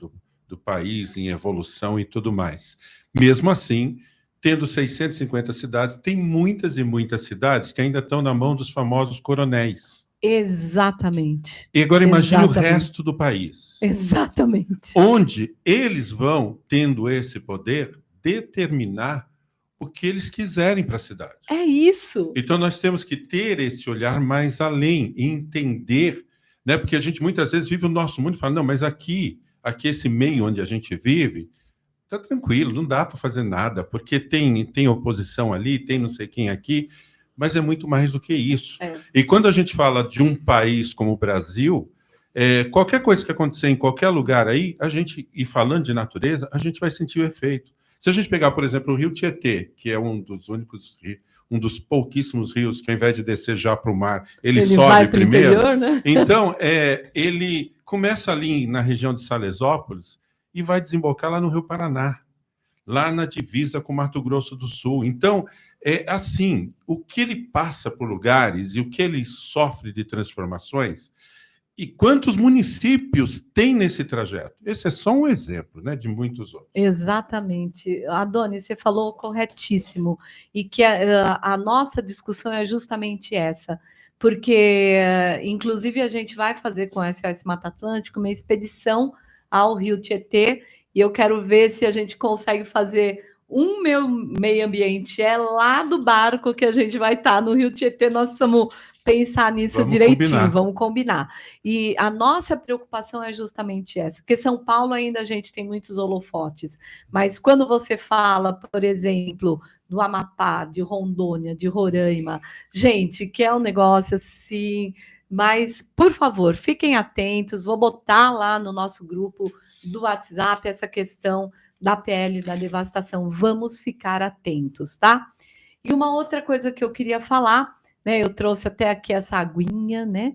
S4: do país em evolução e tudo mais. Mesmo assim, tendo 650 cidades, tem muitas e muitas cidades que ainda estão na mão dos famosos coronéis.
S1: Exatamente.
S4: E agora imagine o resto do país.
S1: Exatamente.
S4: Onde eles vão, tendo esse poder, determinar o que eles quiserem para a cidade.
S1: É isso.
S4: Então, nós temos que ter esse olhar mais além e entender, né? Porque a gente muitas vezes vive o nosso mundo e fala, não, mas aqui esse meio onde a gente vive, está tranquilo, não dá para fazer nada, porque tem oposição ali, tem não sei quem aqui, mas é muito mais do que isso. E quando a gente fala de um país como o Brasil, qualquer coisa que acontecer em qualquer lugar aí, e falando de natureza, a gente vai sentir o efeito. Se a gente pegar, por exemplo, o Rio Tietê, que é um dos pouquíssimos rios que, ao invés de descer já para o mar, ele sobe primeiro. Interior, né? Então, ele começa ali na região de Salesópolis e vai desembocar lá no Rio Paraná, lá na divisa com Mato Grosso do Sul. Então, assim, o que ele passa por lugares e o que ele sofre de transformações, e quantos municípios tem nesse trajeto? Esse é só um exemplo, né, de muitos outros.
S1: Exatamente. Adoni, você falou corretíssimo. E que a nossa discussão é justamente essa. Porque, inclusive, a gente vai fazer com a SOS Mata Atlântica uma expedição ao Rio Tietê, e eu quero ver se a gente consegue fazer um meio ambiente lá do barco que a gente vai estar no Rio Tietê. Nós precisamos pensar nisso direitinho, vamos combinar. E a nossa preocupação é justamente essa, porque São Paulo ainda a gente tem muitos holofotes, mas quando você fala, por exemplo, do Amapá, de Rondônia, de Roraima, gente, que é um negócio assim, mas, por favor, fiquem atentos, vou botar lá no nosso grupo do WhatsApp essa questão da PL da devastação, vamos ficar atentos, tá? E uma outra coisa que eu queria falar, né, eu trouxe até aqui essa aguinha, né,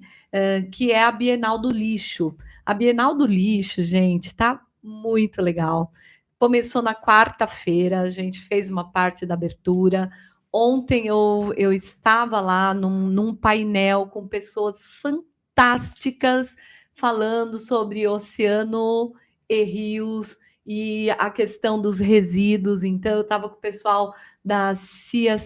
S1: que é a Bienal do Lixo. A Bienal do Lixo, gente, tá muito legal. Começou na quarta-feira, a gente fez uma parte da abertura. Ontem eu estava lá num painel com pessoas fantásticas falando sobre oceano e rios e a questão dos resíduos. Então, eu estava com o pessoal da Sea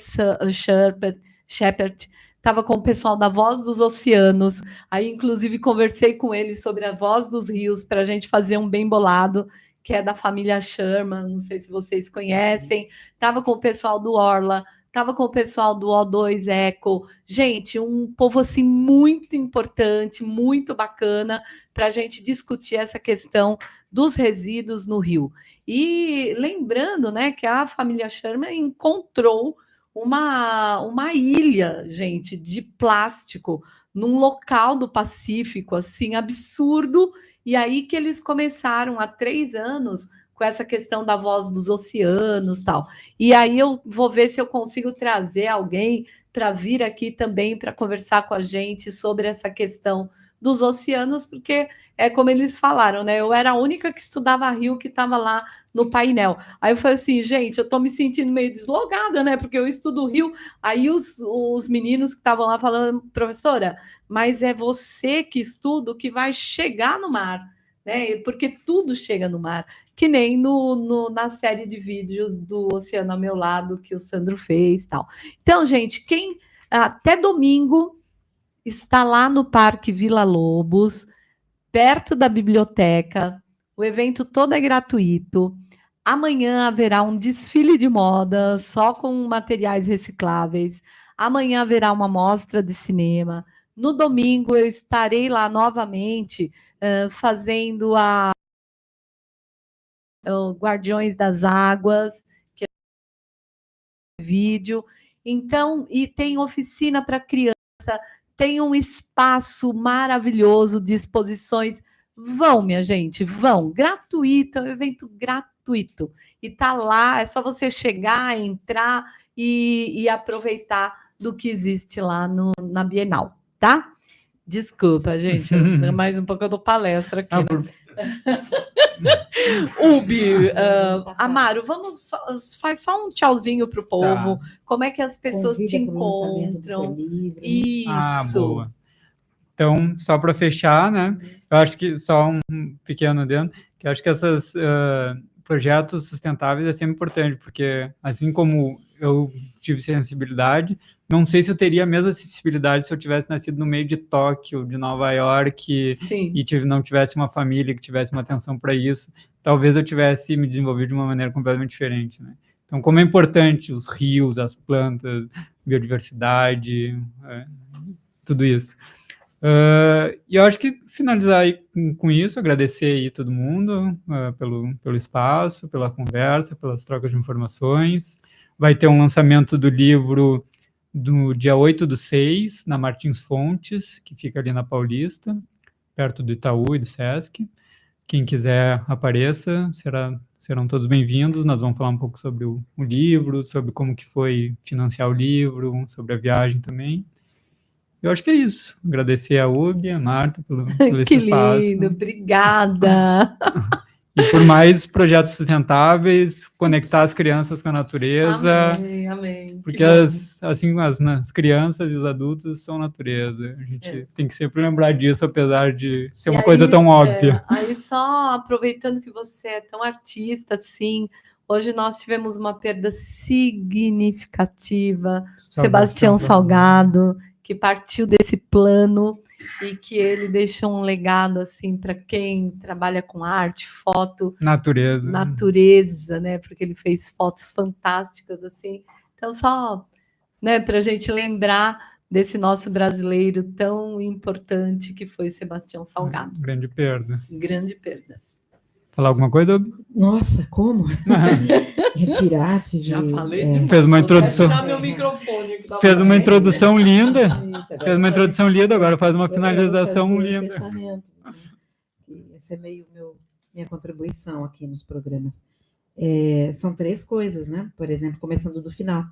S1: Shepherd, estava com o pessoal da Voz dos Oceanos, aí inclusive conversei com eles sobre a Voz dos Rios, para a gente fazer um bem bolado, que é da família Sherman, não sei se vocês conhecem, estava com o pessoal do Orla, estava com o pessoal do O2 Eco. Gente, um povo assim muito importante, muito bacana para a gente discutir essa questão dos resíduos no rio. E lembrando, né, que a família Sherman encontrou uma ilha, gente, de plástico num local do Pacífico, assim, absurdo. E aí que eles começaram há 3 anos com essa questão da voz dos oceanos, tal. E aí eu vou ver se eu consigo trazer alguém para vir aqui também para conversar com a gente sobre essa questão dos oceanos, porque é como eles falaram, né? Eu era a única que estudava rio que estava lá no painel. Aí eu falei assim, gente, eu estou me sentindo meio deslogada, né? Porque eu estudo rio. Aí os meninos que estavam lá falando, professora, mas é você que estuda o que vai chegar no mar, né? Porque tudo chega no mar, que nem na série de vídeos do Oceano ao Meu Lado que o Sandro fez, tal. Então, gente, quem até domingo está lá no Parque Vila Lobos, perto da biblioteca. O evento todo é gratuito. Amanhã haverá um desfile de moda só com materiais recicláveis. Amanhã haverá uma mostra de cinema. No domingo eu estarei lá novamente fazendo o Guardiões das Águas, que é vídeo. Então, e tem oficina para criança, tem um espaço maravilhoso de exposições. Vão, minha gente, vão. Gratuito, é um evento gratuito. E tá lá, é só você chegar, entrar e aproveitar do que existe lá na Bienal, tá? Desculpa, gente, mais um pouco eu dou palestra aqui. Ubi, Amaro, faz só um tchauzinho para o povo. Tá. Como é que as pessoas te encontram? Isso.
S2: Boa. Então, só para fechar, né? Eu acho que só um pequeno adendo, que eu acho que esses projetos sustentáveis é sempre importante, porque assim como eu tive sensibilidade, não sei se eu teria a mesma sensibilidade se eu tivesse nascido no meio de Tóquio, de Nova York, e não tivesse uma família que tivesse uma atenção para isso. Talvez eu tivesse me desenvolvido de uma maneira completamente diferente, né? Então, como é importante os rios, as plantas, biodiversidade, tudo isso. E eu acho que finalizar aí com isso, agradecer aí todo mundo pelo espaço, pela conversa, pelas trocas de informações. Vai ter um lançamento do livro do dia 8/6, na Martins Fontes, que fica ali na Paulista, perto do Itaú e do Sesc. Quem quiser apareça, serão todos bem-vindos. Nós vamos falar um pouco sobre o livro, sobre como que foi financiar o livro, sobre a viagem também. Eu acho que é isso. Agradecer a Ubi, a Marta, pelo esse espaço.
S1: Que lindo, obrigada.
S2: E por mais projetos sustentáveis, conectar as crianças com a natureza.
S1: Amém, amém.
S2: Porque as crianças e os adultos são natureza. A gente tem que sempre lembrar disso, apesar de ser uma coisa tão óbvia.
S1: Aí só aproveitando que você é tão artista, assim, hoje nós tivemos uma perda significativa. Sebastião Salgado, que partiu desse plano e que ele deixou um legado assim para quem trabalha com arte, foto, natureza, né? Porque ele fez fotos fantásticas assim. Então só, né, para a gente lembrar desse nosso brasileiro tão importante que foi Sebastião Salgado.
S2: Grande perda.
S1: Grande perda.
S2: Falar alguma coisa?
S3: Nossa, como? Respirar,
S1: já falei.
S2: Fez uma introdução.
S1: Meu microfone,
S2: fez uma introdução linda. Fez uma introdução linda, agora faz uma finalização linda.
S3: Essa é meio minha contribuição aqui nos programas. São 3 coisas, né? Por exemplo, começando do final.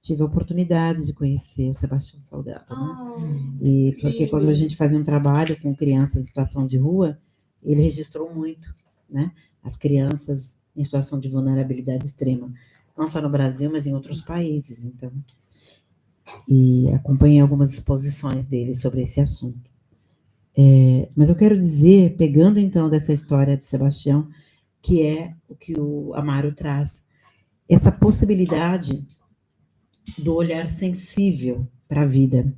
S3: Tive a oportunidade de conhecer o Sebastião Salgado, né? E porque quando a gente fazia um trabalho com crianças em situação de rua, ele registrou muito, né? As crianças em situação de vulnerabilidade extrema, não só no Brasil, mas em outros países, então. E acompanhei algumas exposições dele sobre esse assunto. Mas eu quero dizer, pegando então dessa história de Sebastião, que é o que o Amaro traz, essa possibilidade do olhar sensível para a vida.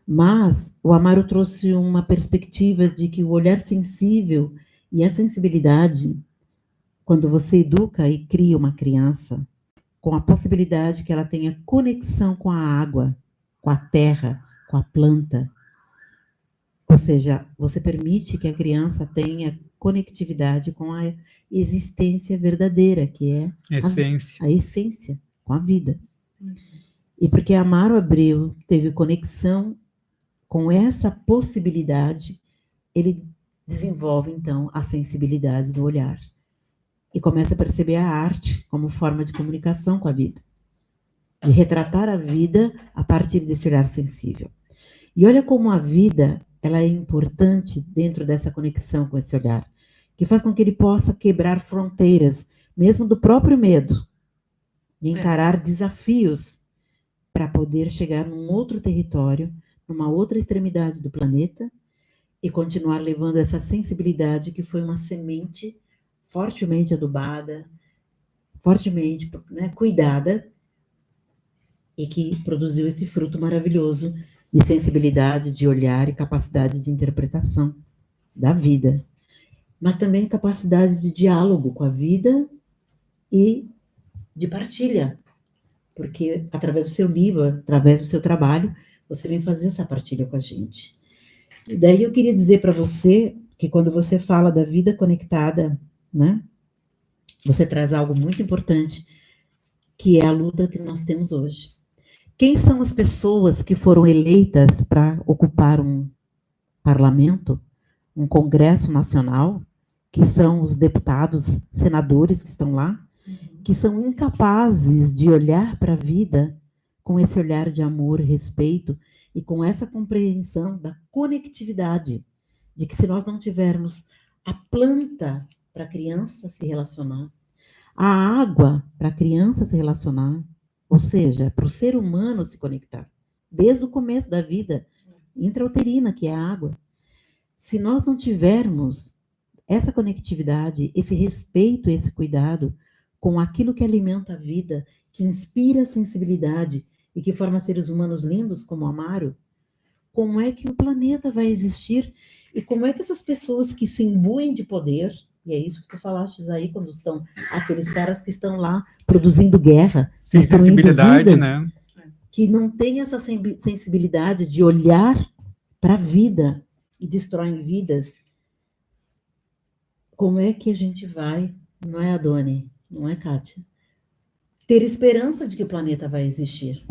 S3: Mas o Amaro trouxe uma perspectiva de que o olhar sensível e a sensibilidade quando você educa e cria uma criança com a possibilidade que ela tenha conexão com a água, com a terra, com a planta, ou seja, você permite que a criança tenha conectividade com a existência verdadeira, que é
S2: Essência.
S3: a essência, com a vida. E porque Amaro Abreu teve conexão com essa possibilidade, ele desenvolve, então, a sensibilidade do olhar. E começa a perceber a arte como forma de comunicação com a vida. De retratar a vida a partir desse olhar sensível. E olha como a vida, ela é importante dentro dessa conexão com esse olhar, que faz com que ele possa quebrar fronteiras, mesmo do próprio medo, de encarar desafios para poder chegar num outro território, numa outra extremidade do planeta, e continuar levando essa sensibilidade que foi uma semente fortemente adubada, fortemente, né, cuidada, e que produziu esse fruto maravilhoso de sensibilidade, de olhar e capacidade de interpretação da vida. Mas também capacidade de diálogo com a vida e de partilha. Porque através do seu livro, através do seu trabalho, você vem fazer essa partilha com a gente. E daí eu queria dizer para você que quando você fala da vida conectada, né, você traz algo muito importante, que é a luta que nós temos hoje. Quem são as pessoas que foram eleitas para ocupar um parlamento, um congresso nacional, que são os deputados, senadores que estão lá, que são incapazes de olhar para a vida com esse olhar de amor, respeito e com essa compreensão da conectividade, de que se nós não tivermos a planta para a criança se relacionar, a água para a criança se relacionar, ou seja, para o ser humano se conectar, desde o começo da vida, intrauterina, que é a água. Se nós não tivermos essa conectividade, esse respeito, esse cuidado com aquilo que alimenta a vida, que inspira a sensibilidade e que forma seres humanos lindos como Amaro, como é que o planeta vai existir? E como é que essas pessoas que se imbuem de poder, e é isso que tu falaste aí, quando estão aqueles caras que estão lá produzindo guerra,
S2: Sem
S3: destruindo
S2: sensibilidade,
S3: vidas,
S2: né?
S3: que não têm essa sensibilidade de olhar para a vida e destroem vidas, como é que a gente vai, não é, Adoni? Não é, Kátia? Ter esperança de que o planeta vai existir.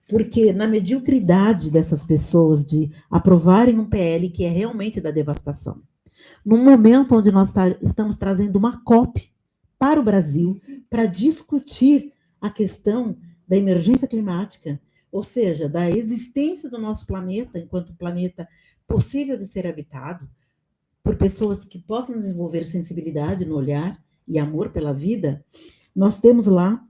S3: Porque na mediocridade dessas pessoas de aprovarem um PL que é realmente da devastação, num momento onde nós estamos trazendo uma COP para o Brasil para discutir a questão da emergência climática, ou seja, da existência do nosso planeta enquanto planeta possível de ser habitado por pessoas que possam desenvolver sensibilidade no olhar e amor pela vida, nós temos lá,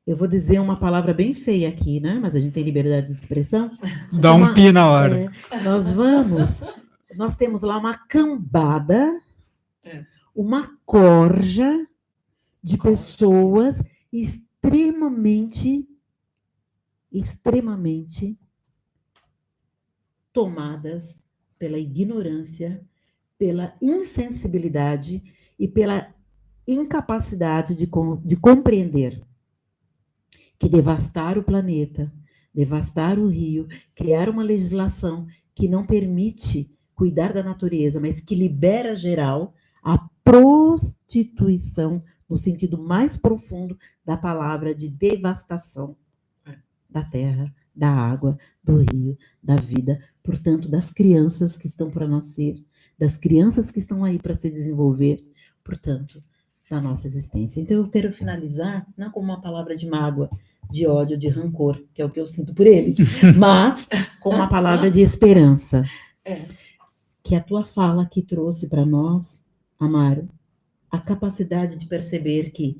S3: eu vou dizer uma palavra bem feia aqui, né? Mas a gente tem liberdade de expressão.
S2: Dá um pi na hora.
S3: Nós temos lá uma cambada, uma corja de pessoas extremamente tomadas pela ignorância, pela insensibilidade e pela incapacidade de compreender que devastar o planeta, devastar o rio, criar uma legislação que não permite cuidar da natureza, mas que libera geral a prostituição, no sentido mais profundo da palavra, de devastação da terra, da água, do rio, da vida, portanto, das crianças que estão para nascer, das crianças que estão aí para se desenvolver, portanto, da nossa existência. Então, eu quero finalizar, não com uma palavra de mágoa, de ódio, de rancor, que é o que eu sinto por eles, mas com uma palavra de esperança. Que a tua fala que trouxe para nós, Amaro, a capacidade de perceber que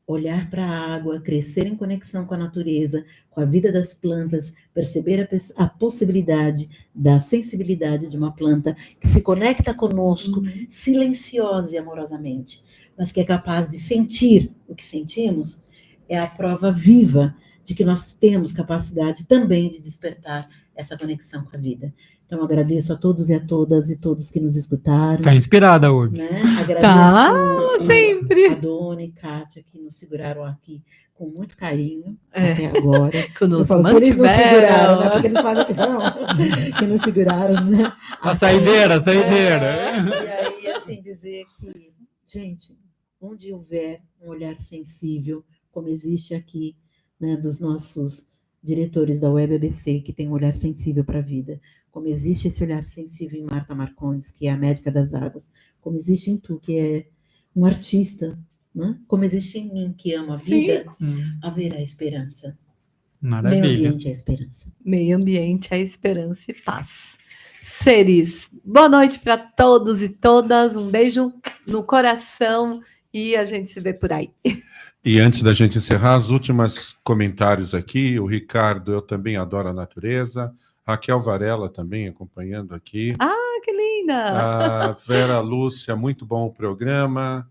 S3: olhar para a água, crescer em conexão com a natureza, com a vida das plantas, perceber a possibilidade da sensibilidade de uma planta que se conecta conosco, silenciosa e amorosamente, mas que é capaz de sentir o que sentimos, é a prova viva de que nós temos capacidade também de despertar essa conexão com a vida. Então, agradeço a todos e a todas e todos que nos escutaram.
S2: Tá inspirada hoje.
S3: Né? Agradeço
S1: sempre.
S3: a Dona e Kátia, que nos seguraram aqui com muito carinho até agora.
S1: Que nos
S3: que eles nos
S1: mantiveram.
S3: seguraram, né? Porque eles fazem assim, não, que nos seguraram, né?
S2: A saideira.
S3: E aí, assim, dizer que, gente, onde houver um olhar sensível, como existe aqui, né, dos nossos diretores da Web ABC, que tem um olhar sensível para a vida, como existe esse olhar sensível em Marta Marcondes, que é a médica das águas, como existe em tu, que é um artista, né? Como existe em mim, que amo a vida, haverá esperança.
S2: Maravilha.
S3: Meio ambiente é esperança.
S1: Meio ambiente é esperança e paz. Seres, boa noite para todos e todas. Um beijo no coração e a gente se vê por aí.
S4: E antes da gente encerrar, os últimos comentários aqui. O Ricardo, eu também adoro a natureza. Raquel Varela também acompanhando aqui.
S1: Ah, que linda!
S4: A Vera Lúcia, muito bom o programa.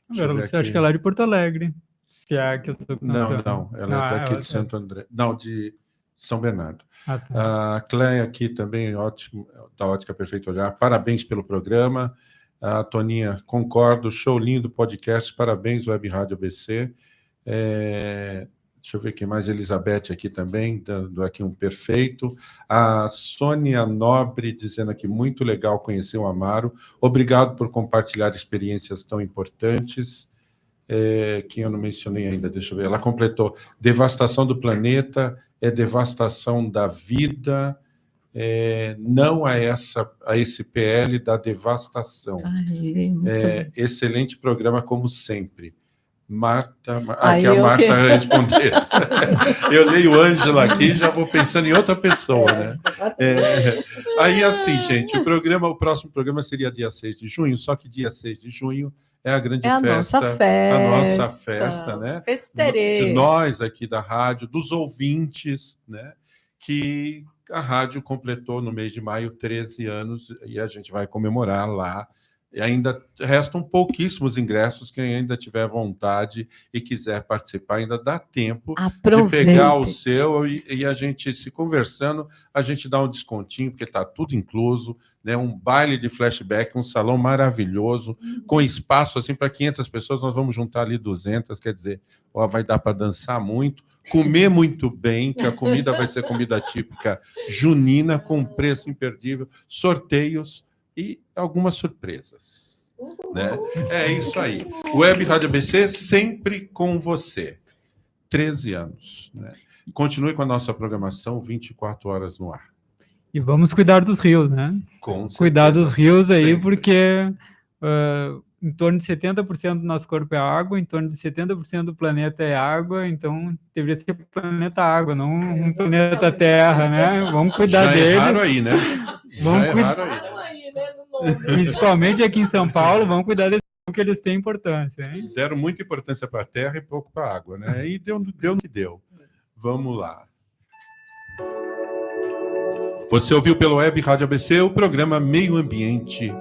S2: Vera Lúcia, acho que ela é de Porto Alegre. Se é que eu tô pensando.
S4: Não, ela é daqui de Santo André. Não, de São Bernardo.
S2: Tá.
S4: A Cléia aqui também, ótimo, da Ótica Perfeito Olhar. Parabéns pelo programa. A Toninha, concordo, show lindo podcast, parabéns, Web Rádio ABC. Deixa eu ver quem mais, Elizabeth aqui também, dando aqui um perfeito. A Sônia Nobre dizendo aqui, muito legal conhecer o Amaro, obrigado por compartilhar experiências tão importantes. Quem eu não mencionei ainda, deixa eu ver, ela completou, devastação do planeta é devastação da vida, não a esse PL da devastação. Excelente programa, como sempre. Marta, aqui a Marta respondeu. Eu leio Ângela aqui e já vou pensando em outra pessoa, né? Aí, assim, gente, o próximo programa seria dia 6 de junho, só que dia 6 de junho é a grande festa. A nossa festa, né? De nós aqui da rádio, dos ouvintes, né? Que a rádio completou no mês de maio 13 anos e a gente vai comemorar lá. E ainda restam pouquíssimos ingressos. Quem ainda tiver vontade e quiser participar, ainda dá tempo de pegar o seu e a gente se conversando, a gente dá um descontinho, porque está tudo incluso, né? Um baile de flashback, um salão maravilhoso, com espaço assim para 500 pessoas, nós vamos juntar ali 200, quer dizer, vai dar para dançar muito, comer muito bem, que a comida vai ser comida típica junina, com preço imperdível, sorteios, e algumas surpresas, né? É isso aí. Web Rádio ABC sempre com você. 13 anos, né? Continue com a nossa programação 24 horas no ar.
S2: E vamos cuidar dos rios, né?
S4: Com certeza,
S2: cuidar dos rios aí,
S4: sempre.
S2: Porque em torno de 70% do nosso corpo é água, em torno de 70% do planeta é água, então deveria ser planeta água, não um planeta Terra, né? Vamos cuidar deles.
S4: Já erraram aí, né?
S2: Vamos cuidar. Principalmente aqui em São Paulo, vamos cuidar deles, porque eles têm importância, hein?
S4: Deram muita importância para a terra e pouco para a água, né? E deu no que deu. Vamos lá. Você ouviu pelo Web Rádio ABC o programa Meio Ambiente